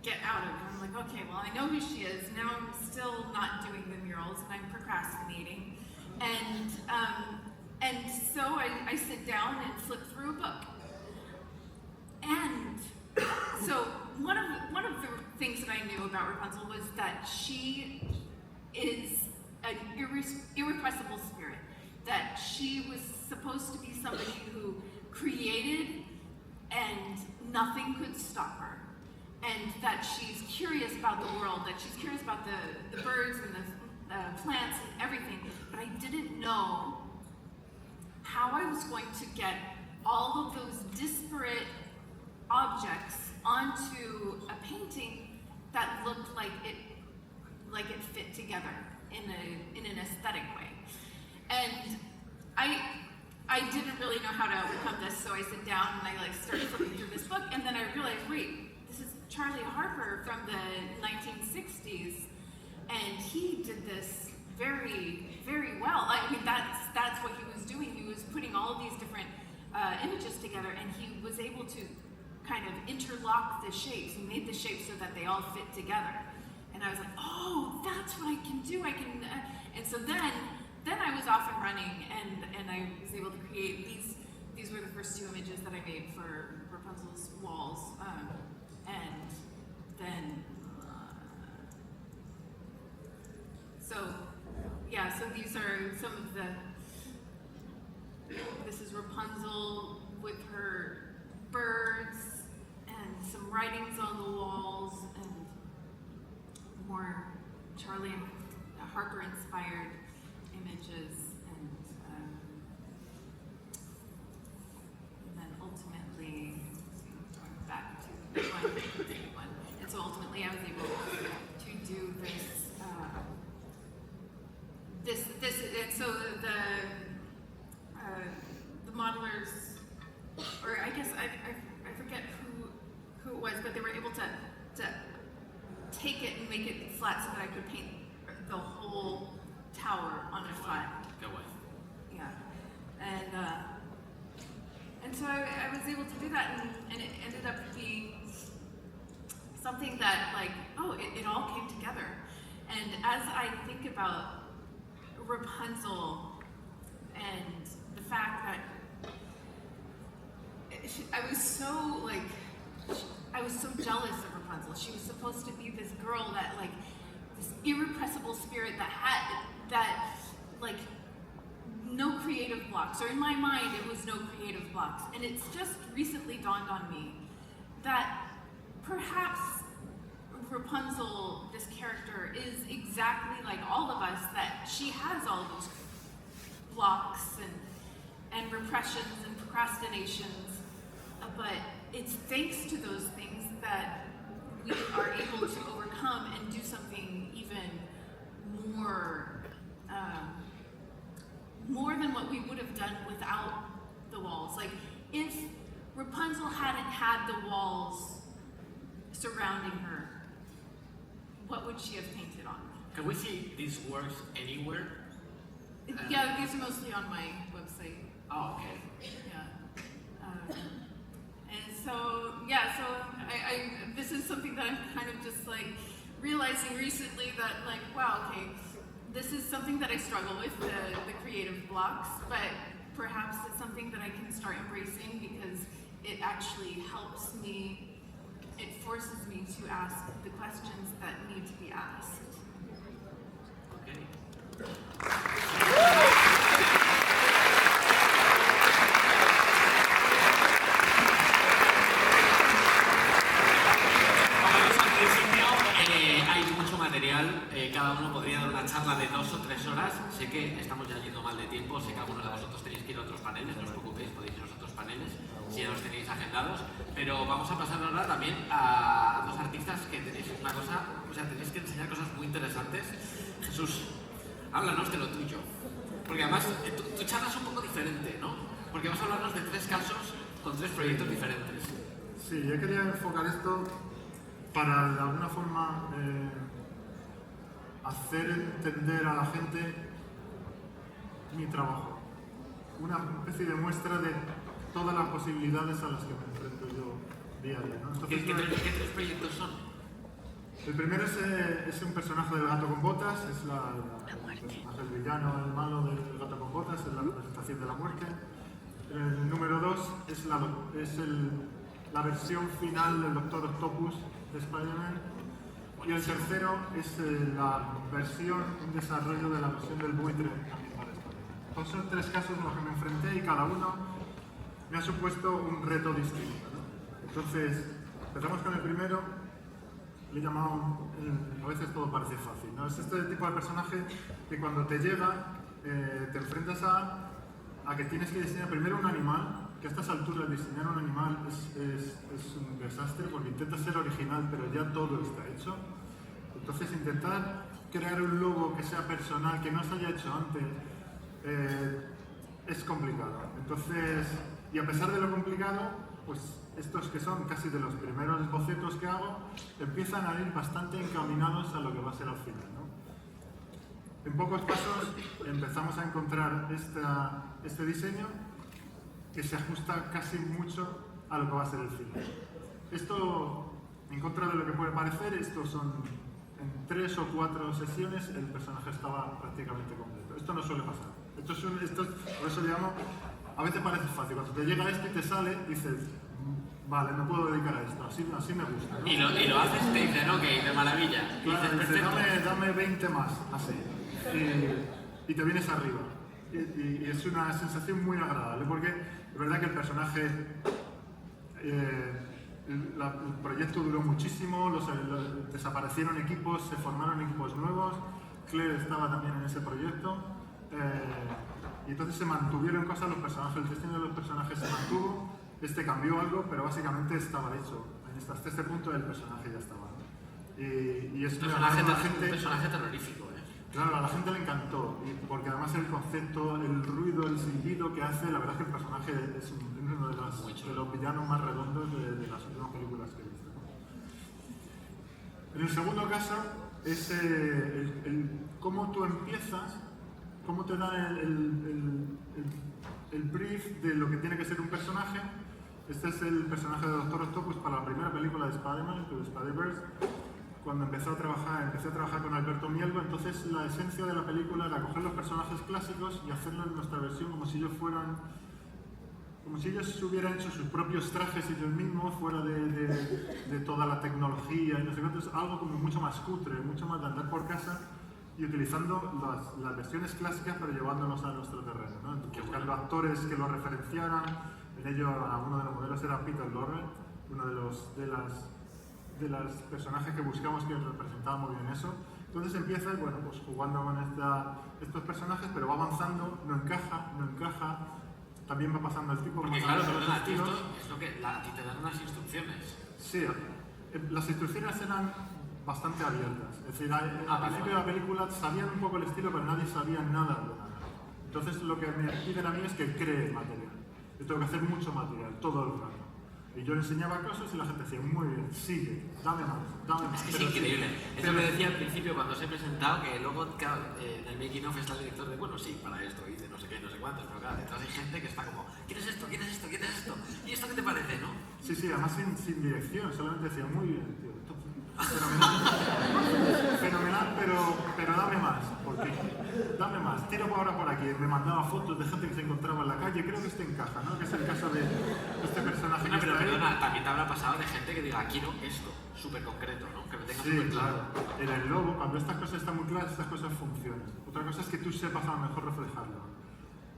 get out of. I'm like, okay, well, I know who she is. Now I'm still not doing the murals, and I'm procrastinating. And so I sit down and flip through a book. And so one of the things that I knew about Rapunzel was that she is an irrepressible spirit, that she was supposed to be somebody who created and nothing could stop her, and that she's curious about the world, that she's curious about the birds and the plants and everything, but I didn't know how I was going to get all of those disparate objects onto a painting that looked like it fit together in an aesthetic way. And I didn't really know how to overcome this, so I sit down and I started flipping through this book, and then I realized, wait, this is Charlie Harper from the 1960s, and he did this very, very well. I mean, that's what he was doing. He was putting all of these different images together, and he was able to kind of interlock the shapes. He made the shapes so that they all fit together. And I was like, oh, that's what I can do. I can, and so then I was off and running, and I was able to create these. These were the first two images that I made for Rapunzel's walls, and then so these are some of the. This is Rapunzel with her birds and some writings on the walls and more Charlie Harper inspired images, and then ultimately going back to one. And so ultimately I was able to do this and so the modelers, or I guess I forget who it was, but they were able to take it and make it flat so that I could paint the whole tower on a flat. Go away. Yeah, and so I was able to do that, and it ended up being something that it all came together. And as I think about Rapunzel and the fact that I was so jealous of Rapunzel. She was supposed to be this girl that this irrepressible spirit that had no creative blocks, or in my mind it was no creative blocks. And it's just recently dawned on me that perhaps Rapunzel, this character, is exactly like all of us, that she has all those blocks and repressions and procrastinations, but it's thanks to those things that we are able to overcome and do something even more than what we would have done without the walls. Like, if Rapunzel hadn't had the walls surrounding her, what would she have painted on? Can we see these works anywhere? Yeah, these are mostly on my website. Oh, okay. Yeah. And so, yeah, so this is something that I'm kind of just like realizing recently that like, wow, okay, this is something that I struggle with, the creative blocks, but perhaps it's something that I can start embracing because it actually helps me, it forces me to ask the questions that need to be asked. Okay. Cada uno podría dar una charla de 2 o 3 horas. Sé que estamos ya yendo mal de tiempo, sé que algunos de vosotros tenéis que ir a otros paneles, no os preocupéis, podéis ir a los otros paneles si ya los tenéis agendados, pero vamos a pasar ahora también a 2 artistas que tenéis una cosa, o sea, tenéis que enseñar cosas muy interesantes. Jesús, háblanos de lo tuyo, porque además tu charla es un poco diferente, ¿no? Porque vas a hablarnos de 3 casos con 3 proyectos diferentes. Sí, yo quería enfocar esto para de alguna forma hacer entender a la gente mi trabajo. Una especie de muestra de todas las posibilidades a las que me enfrento yo día a día, ¿no? Entonces, ¿Qué 3 proyectos son? El primero es un personaje del gato con botas, es el villano, el malo del gato con botas, es la representación de la muerte. El número 2 es la versión final del Doctor Octopus de Spider-Man. Y el tercero es la versión, un desarrollo de la versión del buitre también para Spider-Man. Entonces son 3 casos en los que me enfrenté y cada uno me ha supuesto un reto distinto, ¿no? Entonces, empezamos con el primero, le he llamado, a veces todo parece fácil, ¿no? Es este tipo de personaje que cuando te llega, te enfrentas a que tienes que diseñar primero un animal, que a estas alturas diseñar un animal es un desastre porque intentas ser original pero ya todo está hecho. Entonces intentar crear un logo que sea personal, que no se haya hecho antes, es complicado. Entonces, y a pesar de lo complicado, pues estos que son casi de los primeros bocetos que hago, empiezan a ir bastante encaminados a lo que va a ser al final, ¿no? En pocos pasos empezamos a encontrar este diseño que se ajusta casi mucho a lo que va a ser el final. Esto, en contra de lo que puede parecer, estos son en 3 o 4 sesiones el personaje estaba prácticamente completo. Esto no suele pasar. Por eso le llamo, a veces parece fácil. Cuando te llega esto y te sale, dices, vale, me puedo dedicar a esto, así me gusta, ¿no? Y lo haces, te dicen, ok, de maravilla. Claro, dices, dices, perfecto. dame 20 más, así. Y te vienes arriba. Y es una sensación muy agradable, porque es verdad que el personaje, el proyecto duró muchísimo, desaparecieron equipos, se formaron equipos nuevos, Claire estaba también en ese proyecto, y entonces se mantuvieron cosas, los personajes, el diseño de los personajes se mantuvo, cambió algo, pero básicamente estaba hecho. Hasta este punto el personaje ya estaba. Y es un personaje terrorífico, ¿eh? Claro, a la gente le encantó, porque además el concepto, el ruido, el silbido que hace, la verdad es que el personaje es uno de los villanos más redondos de las últimas películas que he visto. En el segundo caso es cómo tú empiezas, cómo te dan el brief de lo que tiene que ser un personaje. Este es el personaje de Doctor Octopus para la primera película de Spider-Man, de Spider-Verse. Cuando empecé a trabajar con Alberto Mielgo, entonces la esencia de la película era coger los personajes clásicos y hacerlos en nuestra versión como si ellos hubieran hecho sus propios trajes ellos mismos, fuera de toda la tecnología y no sé cuánto, es algo como mucho más cutre, mucho más de andar por casa y utilizando las versiones clásicas pero llevándolos a nuestro terreno, ¿no? Buscando actores que lo referenciaran, en ello uno de los modelos era Peter Lorre, uno de los personajes que buscamos que representaba muy bien eso. Entonces empieza, bueno, pues jugando con estos personajes, pero va avanzando, no encaja, también va pasando el tipo... Porque claro, pero es lo que a ti te dan unas instrucciones. Sí, las instrucciones eran bastante abiertas. Es decir, al principio de la película sabían un poco el estilo, pero nadie sabía nada de nada. Entonces lo que me piden a mí es que cree material. Yo tengo que hacer mucho material, todo el rato. Y yo le enseñaba cosas y la gente decía, muy bien, sigue, dame más, dame más. Es que es increíble. Eso me decía al principio cuando os he presentado, que luego, claro, en el making of está el director de, bueno, sí, para esto, y de no sé qué, no sé cuántos, pero claro, detrás hay gente que está como, ¿quieres esto? ¿Quieres esto? ¿Quieres esto? ¿Y esto qué te parece, no? Sí, sí, además sin dirección, solamente decía, muy bien, tío, esto fenomenal, fenomenal, pero dame más, porque dame más, tira ahora por aquí. Me mandaba fotos de gente que se encontraba en la calle, creo que este encaja, ¿no? Que es el caso de este personaje. Bueno, que pero está ahí. perdona, también te habrá pasado de gente que diga, quiero esto, súper concreto, ¿no? Que me tenga Sí, súper claro. En el logo, cuando estas cosas están muy claras, estas cosas funcionan. Otra cosa es que tú sepas a lo mejor reflejarlo.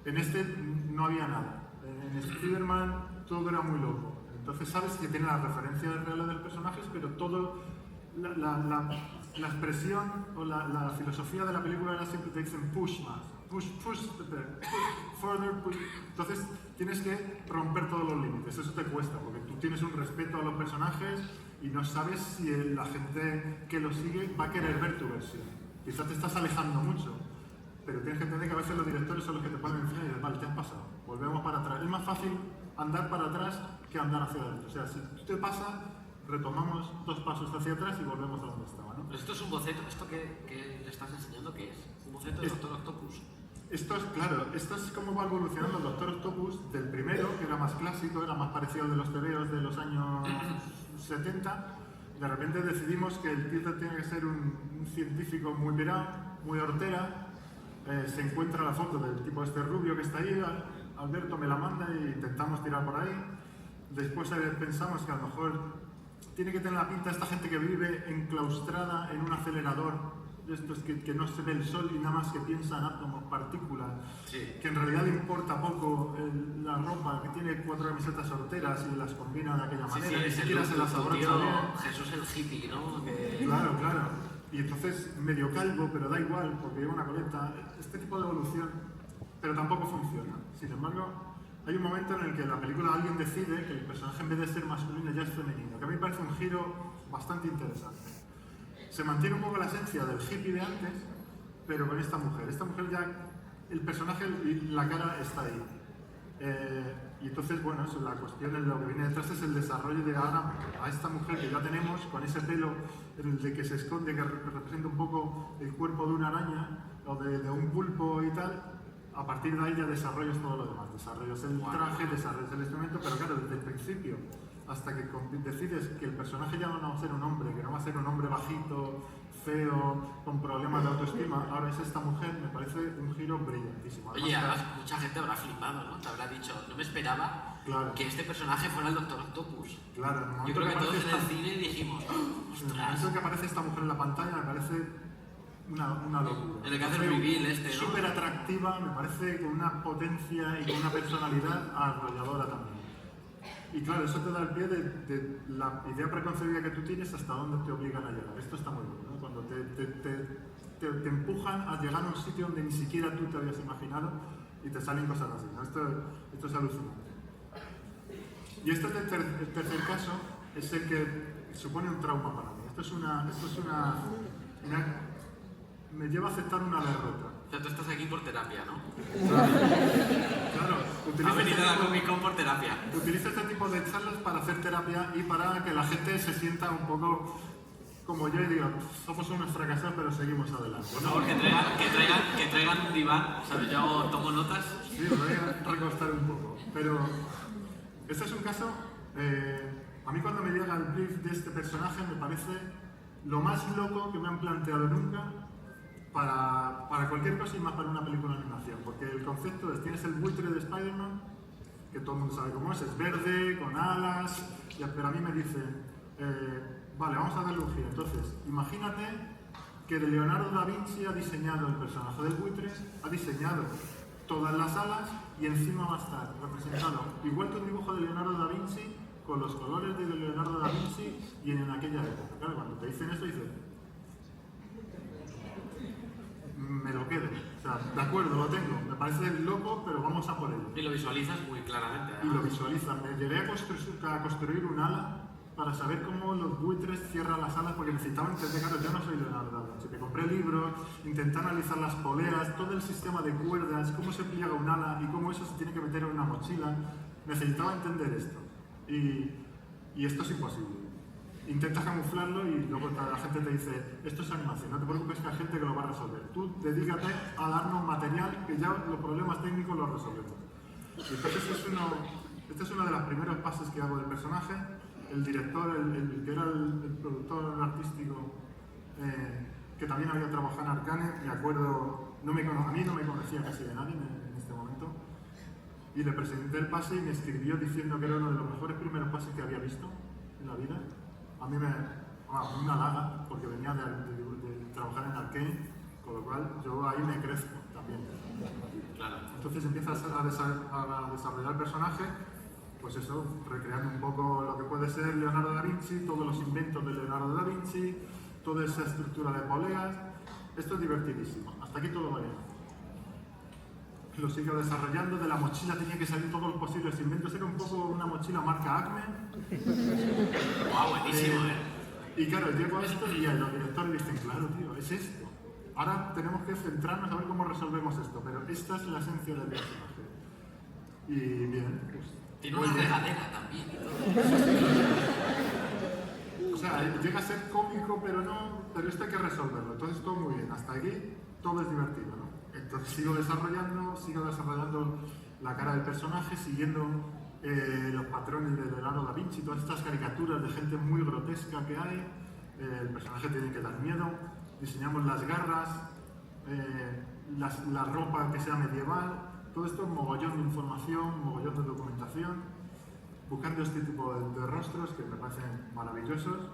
En este no había nada. En Spider-Man todo era muy loco. Entonces sabes que tiene las referencias reales del personaje, pero todo, la expresión o la filosofía de la película era siempre te dicen push más. Push further, push. Entonces tienes que romper todos los límites. Eso te cuesta, porque tú tienes un respeto a los personajes y no sabes si la gente que lo sigue va a querer ver tu versión. Quizás te estás alejando mucho, pero tienes que entender que a veces los directores son los que te ponen encima y dices, vale, te has pasado, volvemos para atrás. Es más fácil andar para atrás que andar hacia adelante. O sea, si te pasa, retomamos 2 pasos hacia atrás y volvemos a donde estaba, ¿no? Pero esto es un boceto, ¿esto que le estás enseñando qué es? ¿Un boceto de Doctor Octopus? Esto es, claro, esto es cómo va evolucionando el Doctor Octopus del primero, que era más clásico, era más parecido al de los tebeos de los años 70. De repente decidimos que el Peter tiene que ser un científico muy virado, muy hortera. Se encuentra la foto del tipo este rubio que está ahí, Alberto me la manda y intentamos tirar por ahí. Después pensamos que a lo mejor tiene que tener la pinta esta gente que vive enclaustrada en un acelerador, estos que no se ve el sol y nada más que piensa en átomos, partículas, sí. Que en realidad le importa poco la ropa, que tiene 4 camisetas horteras y las combina de aquella manera, sí, ni siquiera se las abrocha bien. Jesús el hippie, ¿no? Claro, claro. Y entonces medio calvo, pero da igual, porque lleva una coleta. Este tipo de evolución, pero tampoco funciona. Sin embargo, hay un momento en el que en la película alguien decide que el personaje en vez de ser masculino ya es femenino, que a mí me parece un giro bastante interesante. Se mantiene un poco la esencia del hippie de antes, pero con esta mujer. Esta mujer ya, el personaje y la cara está ahí. Y entonces, bueno, eso, la cuestión, lo que viene detrás es el desarrollo de ahora a esta mujer que ya tenemos, con ese pelo de que se esconde, que representa un poco el cuerpo de una araña o de un pulpo y tal. A partir de ahí ya desarrollas todo lo demás. Desarrollas el traje, desarrollas el instrumento, pero claro, desde el principio hasta que decides que el personaje ya no va a ser un hombre, que no va a ser un hombre bajito, feo, con problemas de autoestima, ahora es esta mujer, me parece un giro brillantísimo. Oye, además mucha gente habrá flipado, ¿no? Te habrá dicho, no me esperaba que este personaje fuera el Doctor Octopus. Claro, yo creo que todos en el cine dijimos, en el momento que aparece esta mujer en la pantalla me parece una locura. En el que hace el reveal este, ¿no? Súper atractiva, me parece con una potencia y con una personalidad arrolladora también. Y claro, eso te da el pie de la idea preconcebida que tú tienes hasta dónde te obligan a llegar. Esto está muy bueno, ¿no? Cuando te empujan a llegar a un sitio donde ni siquiera tú te habías imaginado y te salen cosas así, ¿no? Esto es alucinante. Y este tercer caso es el que supone un trauma para mí. Me lleva a aceptar una derrota. O sea, tú estás aquí por terapia, ¿no? Claro, ha venido a la Comic Con por terapia. Utilizo este tipo de charlas para hacer terapia y para que la gente se sienta un poco como yo y diga, somos unos fracasados pero seguimos adelante. Por favor, que traigan un diván, ¿sabes? Yo tomo notas. Sí, me voy a recostar un poco. Pero este es un caso, a mí cuando me llega el brief de este personaje me parece lo más loco que me han planteado nunca. Para cualquier cosa y más para una película de animación, porque el concepto es, tienes el buitre de Spider-Man, que todo el mundo sabe cómo es verde, con alas, pero a mí me dicen, vale, vamos a darle un giro. Entonces, imagínate que Leonardo da Vinci ha diseñado el personaje del buitre, ha diseñado todas las alas y encima va a estar representado, igual que un dibujo de Leonardo da Vinci, con los colores de Leonardo da Vinci y en aquella época. Claro, cuando te dicen eso, dices, me lo quedo. O sea, de acuerdo, lo tengo. Me parece loco, pero vamos a por ello. Y lo visualizas muy claramente. Y lo visualizas. Me llegué a construir un ala para saber cómo los buitres cierran las alas, porque necesitaba entender, claro, yo no soy Leonardo da Vinci. Me compré libros, intenté analizar las poleas, todo el sistema de cuerdas, cómo se pliega un ala y cómo eso se tiene que meter en una mochila. Necesitaba entender esto. Y y esto es imposible. Intentas camuflarlo y luego la gente te dice, esto es animación, no te preocupes que hay gente que lo va a resolver. Tú dedícate a darnos material que ya los problemas técnicos los resolvemos. Y entonces este es uno de los primeros pasos que hago del personaje. El director, el que era el productor artístico, que también había trabajado en Arcane, me acuerdo, a mí no me conocía casi de nadie en este momento, y le presenté el pase y me escribió diciendo que era uno de los mejores primeros pases que había visto en la vida. A mí me halaga, porque venía de trabajar en Arcane, con lo cual yo ahí me crezco también. Claro. Entonces empiezas a desarrollar el personaje, pues eso, recreando un poco lo que puede ser Leonardo da Vinci, todos los inventos de Leonardo da Vinci, toda esa estructura de poleas. Esto es divertidísimo, hasta aquí todo va bien. Lo sigo desarrollando, de la mochila tenía que salir todos los posibles inventos, era un poco una mochila marca Acme. ¡Wow, buenísimo, Y claro, llego a esto y los directores dicen, claro, tío, es esto. Ahora tenemos que centrarnos a ver cómo resolvemos esto, pero esta es la esencia del personaje. Y bien, pues... Tiene una regadera también. O sea, llega a ser cómico, pero esto hay que resolverlo. Entonces todo muy bien, hasta aquí todo es divertido, ¿no? Entonces sigo desarrollando la cara del personaje, siguiendo los patrones de Leonardo da Vinci, todas estas caricaturas de gente muy grotesca que hay. El personaje tiene que dar miedo. Diseñamos las garras, la ropa que sea medieval. Todo esto es mogollón de información, mogollón de documentación, buscando este tipo de rostros que me parecen maravillosos.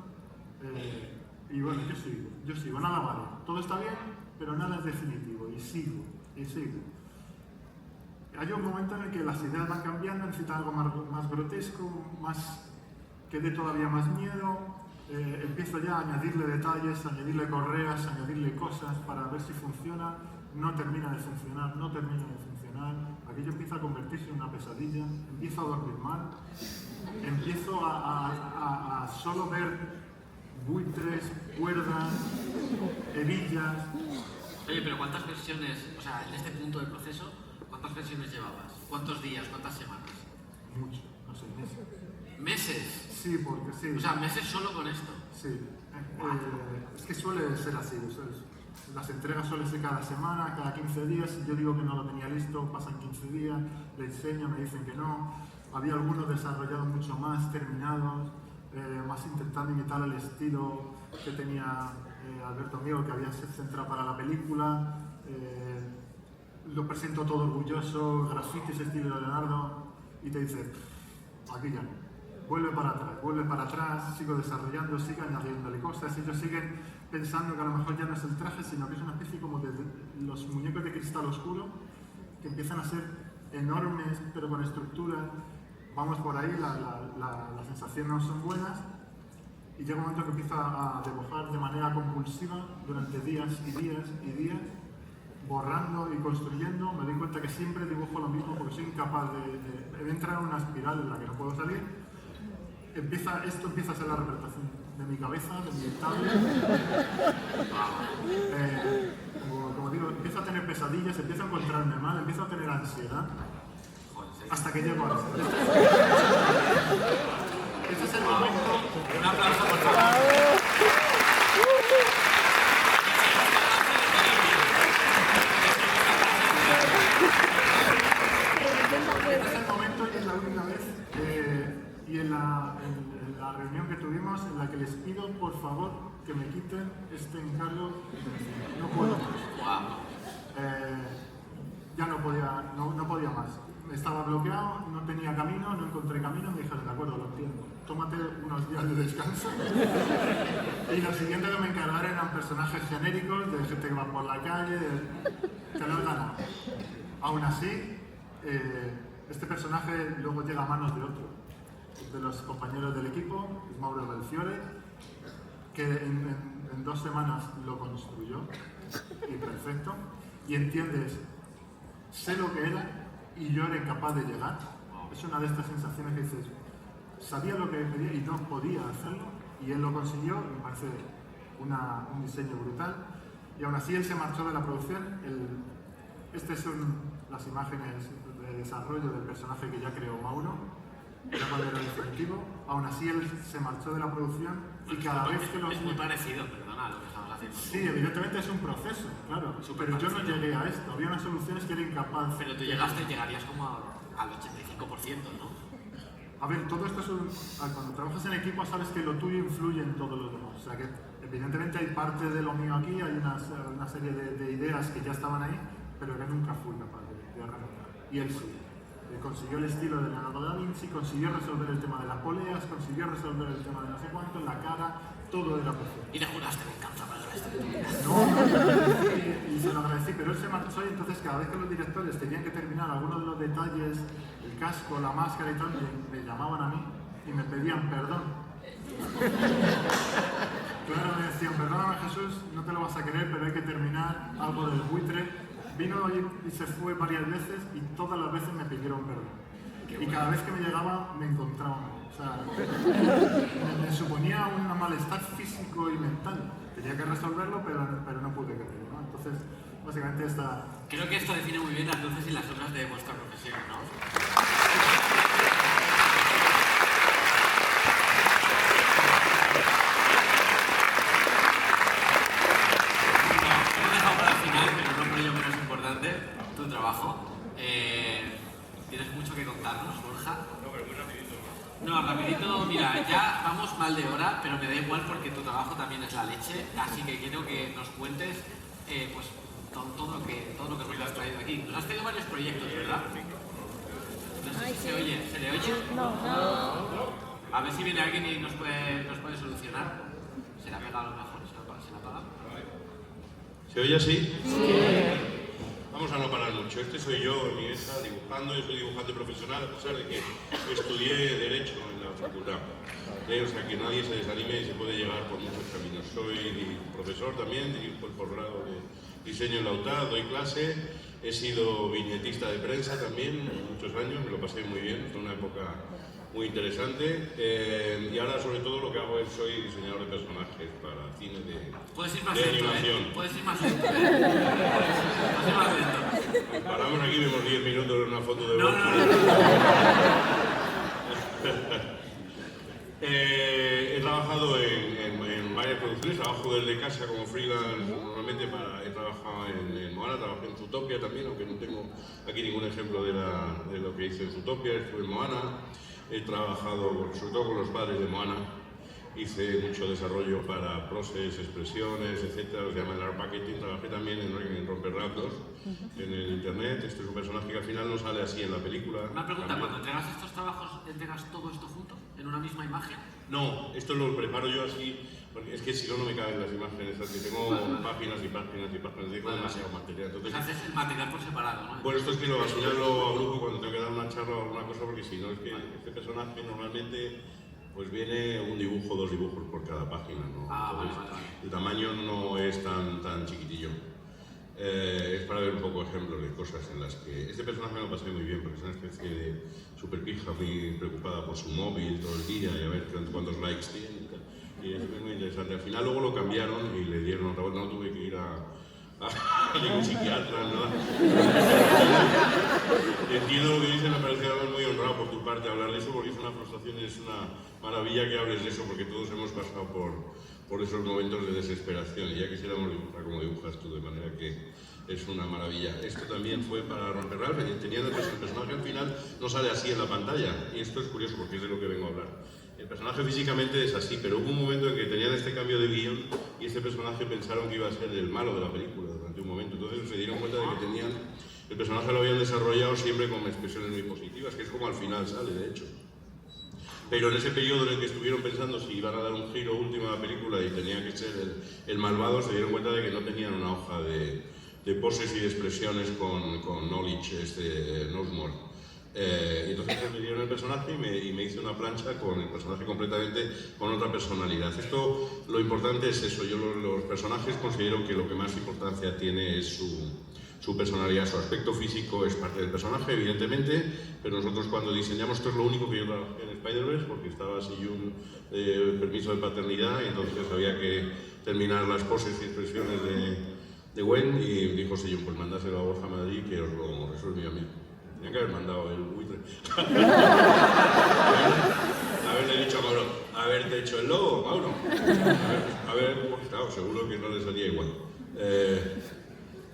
Y bueno, yo sigo, nada vale. Todo está bien, pero nada es definitivo, y sigo. Hay un momento en el que las ideas van cambiando, necesitan algo más grotesco, que dé todavía más miedo. Empiezo ya a añadirle detalles, a añadirle correas, a añadirle cosas para ver si funciona. No termina de funcionar. Aquello empieza a convertirse en una pesadilla, empiezo a dormir mal, empiezo a solo ver buitres, cuerdas, hebillas. Oye, pero ¿cuántas versiones, o sea, en este punto del proceso, cuántas versiones llevabas? ¿Cuántos días? ¿Cuántas semanas? Mucho, no sé, meses. ¿Meses? Sí, porque sí. O sea, meses solo con esto. Sí. Es que suele ser así. Las entregas suelen ser cada semana, cada 15 días. Si yo digo que no lo tenía listo, pasan 15 días, le enseño, me dicen que no. Había algunos desarrollados mucho más, terminados, más intentando imitar el estilo que tenía Alberto Amigo, que había centrado para la película. Lo presento todo orgulloso, grafitis estilo de Leonardo, y te dice, aquí ya no. Vuelve para atrás, sigo desarrollando, sigo añadiéndole cosas, ellos siguen pensando que a lo mejor ya no es el traje, sino que es una especie como de los muñecos de cristal oscuro, que empiezan a ser enormes, pero con estructura. Vamos por ahí, las sensaciones no son buenas, y llega un momento que empiezo a dibujar de manera compulsiva durante días y días y días, borrando y construyendo. Me doy cuenta que siempre dibujo lo mismo porque soy incapaz de entrar en una espiral en la que no puedo salir. Esto empieza a ser la representación de mi cabeza, de mi tablet. Como digo, empiezo a tener pesadillas, empiezo a encontrarme mal, empiezo a tener ansiedad, hasta que llego a esto. Este es el momento. Un aplauso, por favor. Este es el momento y es la única vez y en la reunión que tuvimos en la que les pido por favor que me quiten este encargo. No puedo más. Ya no podía más. Estaba bloqueado, no tenía camino, no encontré camino. Me dijeron, de acuerdo, lo entiendo. Tómate unos días de descanso. Y lo siguiente que me encargaron eran personajes genéricos, de gente que va por la calle, que no gana. Aún así, este personaje luego llega a manos de otro, de los compañeros del equipo, Mauro Belfiore, que en 2 semanas lo construyó, y perfecto, y entiendes, sé lo que era y yo era incapaz de llegar. Es una de estas sensaciones que dices, sabía lo que quería y no podía hacerlo, y él lo consiguió, y me parece un diseño brutal, y aún así él se marchó de la producción. Estas son las imágenes de desarrollo del personaje que ya creó Mauro. era cuál era el definitivo. Aún así él se marchó de la producción y cada vez que lo... Es muy parecido, perdona, a lo que estamos haciendo. Sí, evidentemente es un proceso, claro. Pero yo no llegué a esto. Había unas soluciones que era incapaz. Pero tú llegarías como al 85%, ¿no? A ver, todo esto es cuando trabajas en equipo sabes que lo tuyo influye en todo lo demás. O sea que evidentemente hay parte de lo mío aquí, hay una serie de ideas que ya estaban ahí, pero que nunca fui capaz de arrancar. Y él sí. Consiguió el estilo de Leonardo da Vinci, consiguió resolver el tema de las poleas, consiguió resolver el tema de no sé cuánto, la cara, todo era perfecto. Y le juraste venganza para el resto de tu vida. No, y se lo agradecí, pero él se marchó y entonces cada vez que los directores tenían que terminar algunos de los detalles, el casco, la máscara y tal, me llamaban a mí y me pedían perdón. Claro, me decían, perdóname Jesús, no te lo vas a creer, pero hay que terminar algo del buitre. Vino y se fue varias veces y todas las veces me pidieron perdón. Y cada vez que me llegaba me encontraban. O sea, me suponía un malestar físico y mental. Tenía que resolverlo, pero no pude creerlo, ¿no? Entonces, básicamente esta... Creo que esto define muy bien las luces y las sombras de vuestra profesión, ¿no? Tu trabajo. ¿Tienes mucho que contarnos, Borja? No, pero muy rapidito. No, rapidito, mira, ya vamos mal de hora, pero me da igual porque tu trabajo también es la leche, así que quiero que nos cuentes pues todo lo que nos has traído aquí. Nos has traído varios proyectos, ¿verdad? No sé si se oye. ¿Se le oye? No. A ver si viene alguien y nos puede solucionar. Se la pega a lo mejor, se la apaga. ¿Se oye así? Sí. Vamos a no parar mucho. Este soy yo, mi hija, dibujando. Yo soy dibujante profesional, a pesar de que estudié Derecho en la facultad. O sea, que nadie se desanime y se puede llegar por muchos caminos. Soy profesor también, dirijo el posgrado de diseño en la UTAD, doy clase. He sido viñetista de prensa también, muchos años, me lo pasé muy bien, fue una época muy interesante. Y ahora, sobre todo, lo que hago es soy diseñador de personajes para cine de animación. Puedes ir más lento, Paramos aquí, vemos 10 minutos en una foto de Borja. He trabajado en varias producciones, trabajo desde casa como freelance normalmente. He trabajado en Moana, trabajé en Zootopia también, aunque no tengo aquí ningún ejemplo de lo que hice en Zootopia. Estuve en Moana, he trabajado sobre todo con los padres de Moana. Hice mucho desarrollo para process, expresiones, etcétera, se llama el art packaging. Trabajé también en Romper Rap 2, en el internet. Este es un personaje que al final no sale así en la película. Una pregunta, cuando entregas estos trabajos, ¿entregas todo esto junto, en una misma imagen? No, esto lo preparo yo así, porque es que si no, no me caben las imágenes, así tengo páginas y páginas y páginas, tengo demasiado material. Entonces, haces el material por separado, ¿no? Bueno, esto es que al final lo agrupo cuando tengo que dar una charla o alguna cosa, porque si no, es que este personaje normalmente pues viene un dibujo, 2 dibujos por cada página, ¿no? Vale. El tamaño no es tan chiquitillo. Es para ver un poco ejemplos de cosas en las que... Este personaje me lo pasé muy bien, porque es una especie de super pija, muy preocupada por su móvil todo el día y a ver cuántos likes tiene. Y es muy interesante. Al final luego lo cambiaron y le dieron otra vuelta, no tuve que ir a ningún psiquiatra, nada. Entiendo lo que dices, me parece además muy honrado por tu parte hablar de eso, porque es una frustración, es una maravilla que hables de eso, porque todos hemos pasado por esos momentos de desesperación, y ya quisiéramos dibujar como dibujas tú, de manera que es una maravilla. Esto también fue para Romper Rap, teniendo el personaje al final no sale así en la pantalla, y esto es curioso porque es de lo que vengo a hablar. El personaje físicamente es así, pero hubo un momento en que tenían este cambio de guión y este personaje pensaron que iba a ser el malo de la película durante un momento. Entonces se dieron cuenta de que el personaje lo habían desarrollado siempre con expresiones muy positivas, que es como al final sale, de hecho. Pero en ese periodo en el que estuvieron pensando si iban a dar un giro último a la película y tenía que ser el malvado, se dieron cuenta de que no tenían una hoja de poses y de expresiones con Knowledge, Knowsmore. Entonces me dieron el personaje y me hice una plancha con el personaje completamente con otra personalidad. Esto, lo importante es eso. Yo los personajes considero que lo que más importancia tiene es su personalidad. Su aspecto físico es parte del personaje, evidentemente, pero nosotros cuando diseñamos, esto es lo único que yo trabajé en Spider-Verse, porque estaba así un permiso de paternidad y entonces había que terminar las poses y expresiones de Gwen, y dijo Sillón, pues mandáselo a Borja Madrid que os lo resuelve a mí. tenían que haber mandado el buitre. Haberle dicho a Mauro, haberte hecho el lobo, Mauro. Pues claro, seguro que no le salía igual.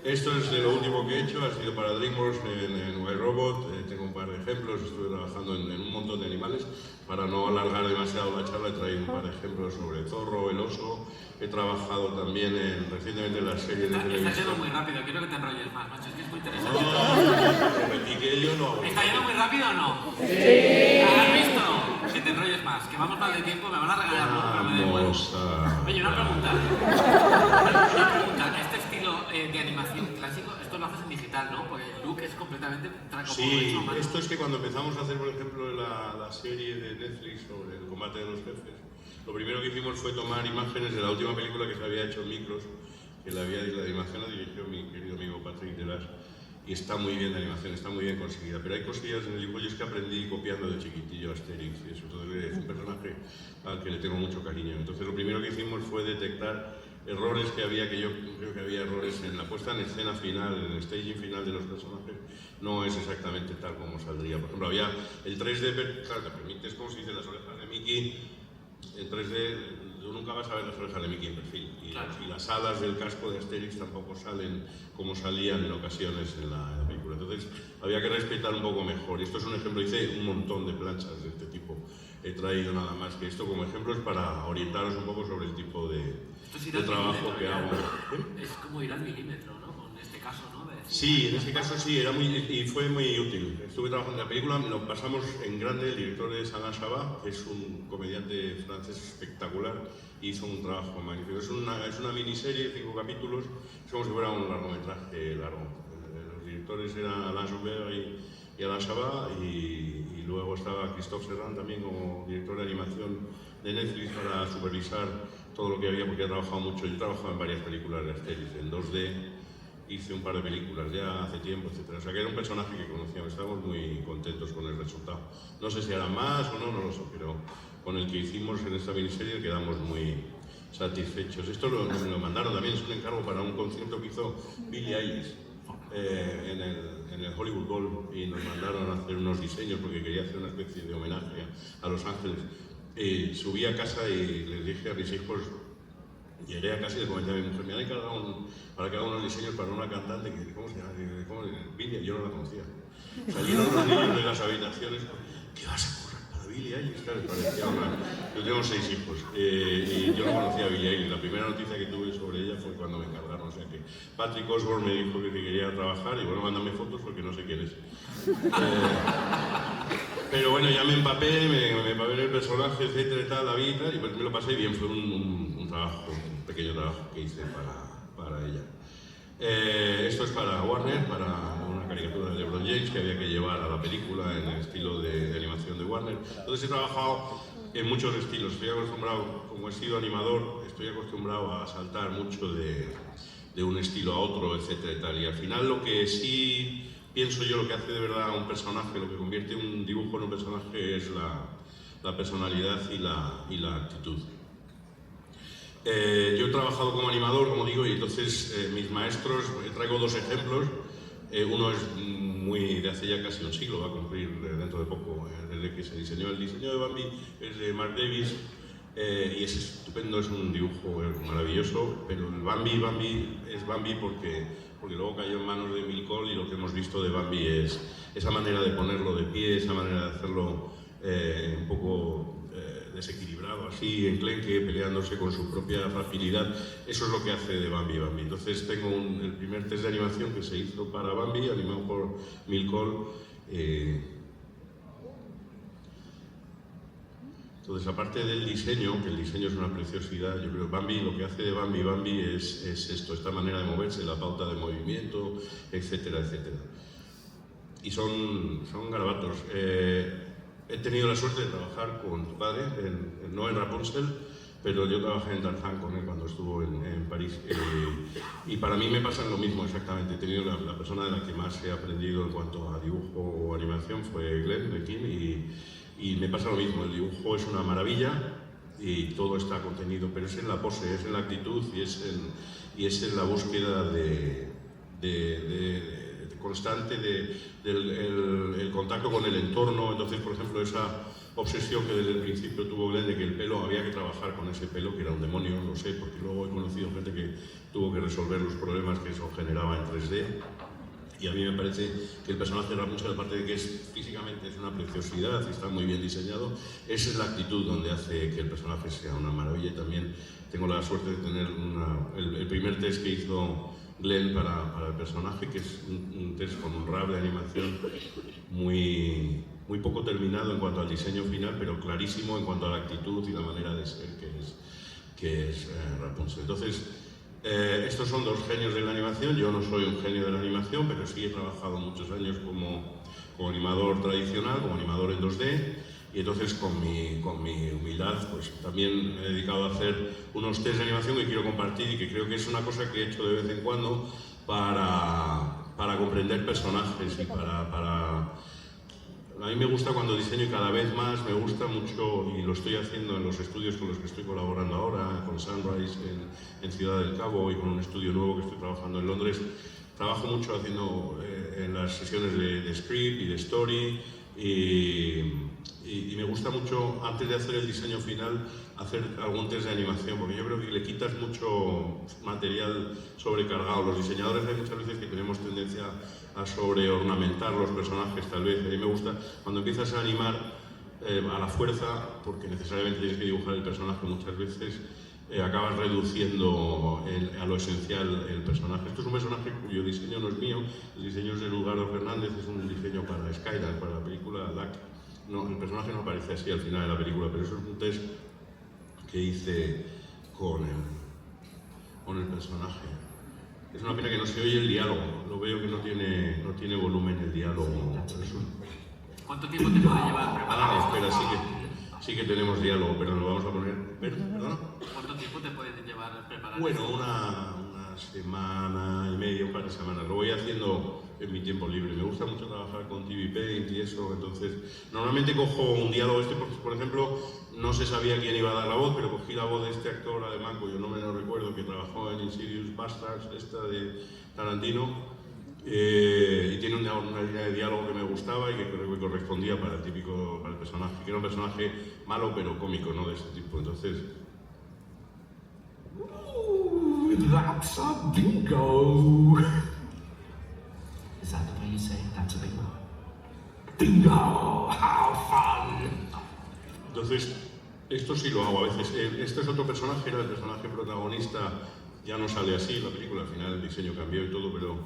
Esto es de lo último que he hecho, ha sido para DreamWorks en White Robot. Tengo un par de ejemplos, estuve trabajando en un montón de animales. Para no alargar demasiado la charla, he traído un par de ejemplos sobre el zorro, el oso. He trabajado también recientemente en la serie de televisión. Está yendo muy rápido, quiero que te enrolles más, macho, es que es muy interesante. Prometí que yo no hago. ¿Está yendo muy rápido o no? Sí. ¿Has visto? Que te enrolles más, que vamos mal de tiempo, me van a regalar luego, pero me da igual. Oye, una pregunta. Este estilo de animación clásico, esto lo haces en digital, ¿no? Porque el look es completamente traco. Sí, esto es que cuando empezamos a hacer, por ejemplo, la serie de Netflix sobre el combate de los jefes, lo primero que hicimos fue tomar imágenes de la última película que se había hecho en micros, que la animación la dirigió mi querido amigo Patrick Delas, y está muy bien la animación, está muy bien conseguida, pero hay cosillas en el dibujo. Yo es que aprendí copiando de chiquitillo a Asterix y eso, entonces es un personaje al que le tengo mucho cariño. Entonces lo primero que hicimos fue detectar errores que había, que yo creo que había errores en la puesta en escena final, en el staging final de los personajes, no es exactamente tal como saldría. Por ejemplo, había el 3D, claro, te permites, como se dice, las orejas de Mickey, en 3D, tú nunca vas a ver las orejas de Mickey en perfil, y las alas del casco de Asterix tampoco salen como salían en ocasiones en la película. Entonces había que respetar un poco mejor. Y esto es un ejemplo, hice un montón de planchas de este tipo. He traído nada más que esto como ejemplos para orientaros un poco sobre el tipo de trabajo que hago. Es como ir al milímetro, ¿no? En este caso, ¿no? Sí, en este caso sí, y fue muy útil. Estuve trabajando en la película, lo pasamos en grande. El director es Alain Chabat, que es un comediante francés espectacular, hizo un trabajo magnífico. Es una miniserie de 5 capítulos, es como si fuera un largometraje largo. Los directores eran Alain Joubert y Alain Chabat, y luego estaba Christophe Serrand también como director de animación de Netflix para supervisar todo lo que había, porque he trabajado mucho. Yo he trabajado en varias películas de Asterix, en 2D, hice un par de películas ya hace tiempo, etc. O sea que era un personaje que conocíamos, estábamos muy contentos con el resultado. No sé si hará más o no lo sé, pero con el que hicimos en esta miniserie quedamos muy satisfechos. Esto me lo mandaron también, es un encargo para un concierto que hizo Billie Eilish en el Hollywood Bowl, y nos mandaron a hacer unos diseños porque quería hacer una especie de homenaje a Los Ángeles. Subí a casa y les dije a mis hijos, llegué a casa y le comenté a mi mujer, me han encargado para que haga unos diseños para una cantante que, ¿cómo se llama? Billie, yo no la conocía. Salieron los niños de las habitaciones, ¿qué vas a currar para Billie Eilish? Claro, parecía una... Yo tengo 6 hijos y yo no conocía a Billie Eilish. La primera noticia que tuve sobre ella fue cuando me encargaron. O sea que Patrick Osborne me dijo que quería trabajar y bueno, mándame fotos porque no sé quién es. Pero bueno, ya me empapé, me empapé en el personaje, etcétera y tal, la vi y tal, y pues me lo pasé bien. Fue un trabajo, un pequeño trabajo que hice para ella. Esto es para Warner, para una caricatura de LeBron James que había que llevar a la película en el estilo de animación de Warner. Entonces he trabajado en muchos estilos. Estoy acostumbrado, como he sido animador, estoy acostumbrado a saltar mucho de un estilo a otro, etcétera y tal. Y al final lo que sí pienso yo, lo que hace de verdad a un personaje, lo que convierte un dibujo en un personaje es la personalidad y la actitud. Yo he trabajado como animador, como digo, y entonces mis maestros, traigo 2 ejemplos. Uno es muy de hace ya casi un siglo, va a cumplir dentro de poco, desde que se diseñó el diseño de Bambi, es de Mark Davis, y es estupendo, es un dibujo maravilloso, pero el Bambi es Bambi porque luego cayó en manos de Milcol, y lo que hemos visto de Bambi es esa manera de ponerlo de pie, esa manera de hacerlo un poco desequilibrado, así, enclenque, peleándose con su propia fragilidad. Eso es lo que hace de Bambi Bambi. Entonces tengo el primer test de animación que se hizo para Bambi, animado por Milcol. Entonces, aparte del diseño, que el diseño es una preciosidad, yo creo que Bambi, lo que hace de Bambi Bambi es esto, esta manera de moverse, la pauta de movimiento, etcétera, etcétera. Y son garabatos. He tenido la suerte de trabajar con tu padre, no en Rapunzel, pero yo trabajé en Tarzán con él cuando estuvo en París. Y para mí me pasa lo mismo exactamente. He tenido la persona de la que más he aprendido en cuanto a dibujo o animación fue Glenn McKean, y me pasa lo mismo. El dibujo es una maravilla y todo está contenido, pero es en la pose, es en la actitud y es en la búsqueda de constante del contacto con el entorno. Entonces, por ejemplo, esa obsesión que desde el principio tuvo Glenn de que el pelo había que trabajar con ese pelo, que era un demonio, lo sé, porque luego he conocido gente que tuvo que resolver los problemas que eso generaba en 3D. Y a mí me parece que el personaje de Rapunzel, aparte de que físicamente es una preciosidad y está muy bien diseñado, esa es la actitud donde hace que el personaje sea una maravilla. Y también tengo la suerte de tener el primer test que hizo Glenn para el personaje, que es un test con un RAW de animación muy poco terminado en cuanto al diseño final, pero clarísimo en cuanto a la actitud y la manera de ser que es Rapunzel. Entonces, estos son dos genios de la animación. Yo no soy un genio de la animación, pero sí he trabajado muchos años como animador tradicional, como animador en 2D, y entonces con mi humildad pues también me he dedicado a hacer unos test de animación que quiero compartir y que creo que es una cosa que he hecho de vez en cuando para comprender personajes y para... A mí me gusta cuando diseño y cada vez más me gusta mucho, y lo estoy haciendo en los estudios con los que estoy colaborando ahora, con Sunrise en Ciudad del Cabo y con un estudio nuevo que estoy trabajando en Londres. Trabajo mucho haciendo en las sesiones de script y de story y me gusta mucho, antes de hacer el diseño final, hacer algún test de animación, porque yo creo que le quitas mucho material sobrecargado. Los diseñadores hay muchas veces que tenemos tendencia a sobreornamentar los personajes, tal vez. A mí me gusta cuando empiezas a animar a la fuerza, porque necesariamente tienes que dibujar el personaje muchas veces, acabas reduciendo a lo esencial el personaje. Esto es un personaje cuyo diseño no es mío, el diseño es de Edgardo Fernández, es un diseño para Skydance, para la película Duck. No, el personaje no aparece así al final de la película, pero eso es un test que hice con el personaje. Es una pena que no se oye el diálogo, lo veo que no tiene volumen el diálogo. ¿Cuánto tiempo te puede llevar preparar esto? Espera, sí que tenemos diálogo, pero lo vamos a poner... ¿Perdona? ¿Cuánto tiempo te puede llevar preparar bueno, esto? Una semana y media, un par de semanas. Lo voy haciendo en mi tiempo libre. Me gusta mucho trabajar con TV Paint y eso, entonces... Normalmente cojo un diálogo por ejemplo, no se sabía quién iba a dar la voz, pero cogí la voz de este actor alemán, cuyo nombre no recuerdo, que trabajó en Insidious Bastards, esta de Tarantino, y tiene una línea de diálogo que me gustaba y que creo que correspondía para el personaje, que era un personaje malo pero cómico, ¿no? De ese tipo, entonces... That's a bingo! Is that the way you say it? That's a bingo? Bingo! How fun! Entonces, esto sí lo hago a veces. Este es otro personaje, era el personaje protagonista, ya no sale así en la película, al final el diseño cambió y todo, pero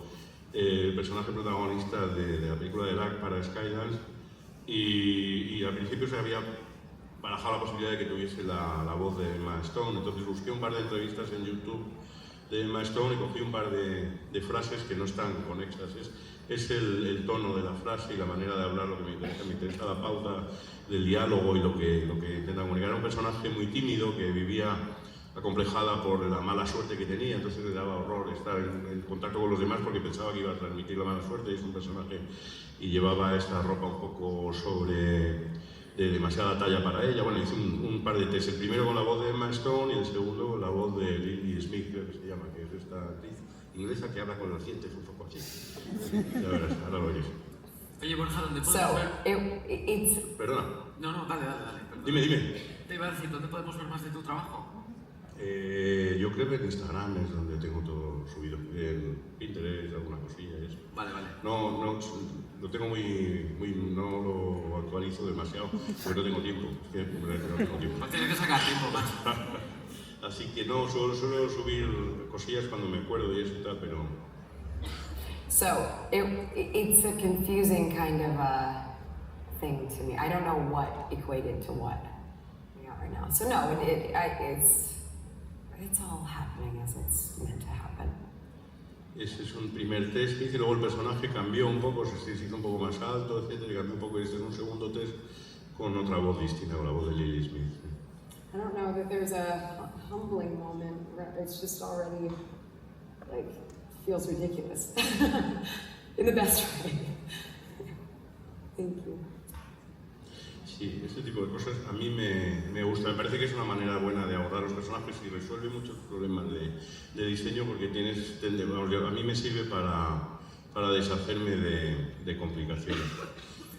el personaje protagonista de la película de Duck para Skydance, y al principio se había barajado la posibilidad de que tuviese la voz de Emma Stone, entonces busqué un par de entrevistas en YouTube de Emma Stone y cogí un par de frases que no están conexas. Es el tono de la frase y la manera de hablar lo que me interesa la pauta del diálogo y lo que intenta comunicar. Era un personaje muy tímido que vivía acomplejada por la mala suerte que tenía, entonces le daba horror estar en contacto con los demás porque pensaba que iba a transmitir la mala suerte, y es un personaje y llevaba esta ropa un poco de demasiada talla para ella. Bueno, hice un par de test, el primero con la voz de Emma Stone y el segundo con la voz de Lily Smith, creo que se llama, que es esta actriz inglesa que habla con los dientes un poco así. Ya verás, ahora lo oyes. Oye, Borja, ¿dónde podemos ver? Perdona. No, dale. Perdona. Dime. Te iba a decir, ¿dónde podemos ver más de tu trabajo? Yo creo que en Instagram es donde tengo todo subido. En Pinterest, alguna cosilla y eso. Vale. No, lo tengo no lo actualizo demasiado, porque no tengo tiempo. No tengo tiempo. Pues tienes que sacar tiempo, macho. Así que no, suelo subir cosillas cuando me acuerdo y eso y tal, pero... So, it's a confusing kind of thing to me. I don't know what equated to what we are right now. So no, it's all happening as it's meant to happen. Ese es un primer test que hice, luego el personaje cambió un poco, se hizo un poco más alto, etcétera, y cambió un poco, y este es un segundo test con otra voz distinta, con la voz de Lily Smith. I don't know that there's a humbling moment. It's just already, feels ridiculous. In the best way. Thank you. Sí, este tipo de cosas a mí me gusta. Me parece que es una manera buena de abordar los personajes y resuelve muchos problemas de diseño, porque a mí me sirve para para deshacerme de complicaciones.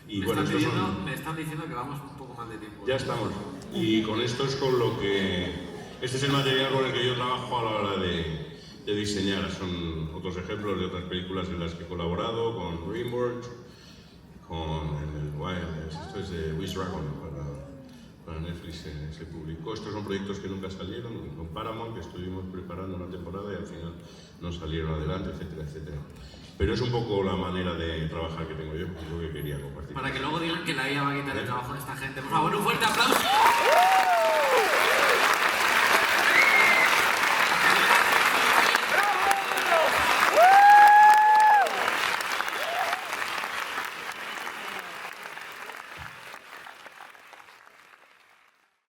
Y bueno, me están diciendo que vamos un poco más de tiempo. Ya estamos. Y con esto es con lo que... Este es el material con el que yo trabajo a la hora de diseñar. Son otros ejemplos de otras películas en las que he colaborado, con DreamWorks, con el Wild, esto es de Wish Dragon para Netflix, se publicó. Estos son proyectos que nunca salieron, con Paramount, que estuvimos preparando una temporada y al final no salieron adelante, etcétera, etcétera. Pero es un poco la manera de trabajar que tengo yo, que es lo que quería compartir. Para que luego digan que la IA va a quitar el trabajo de esta gente. Por favor, un fuerte aplauso.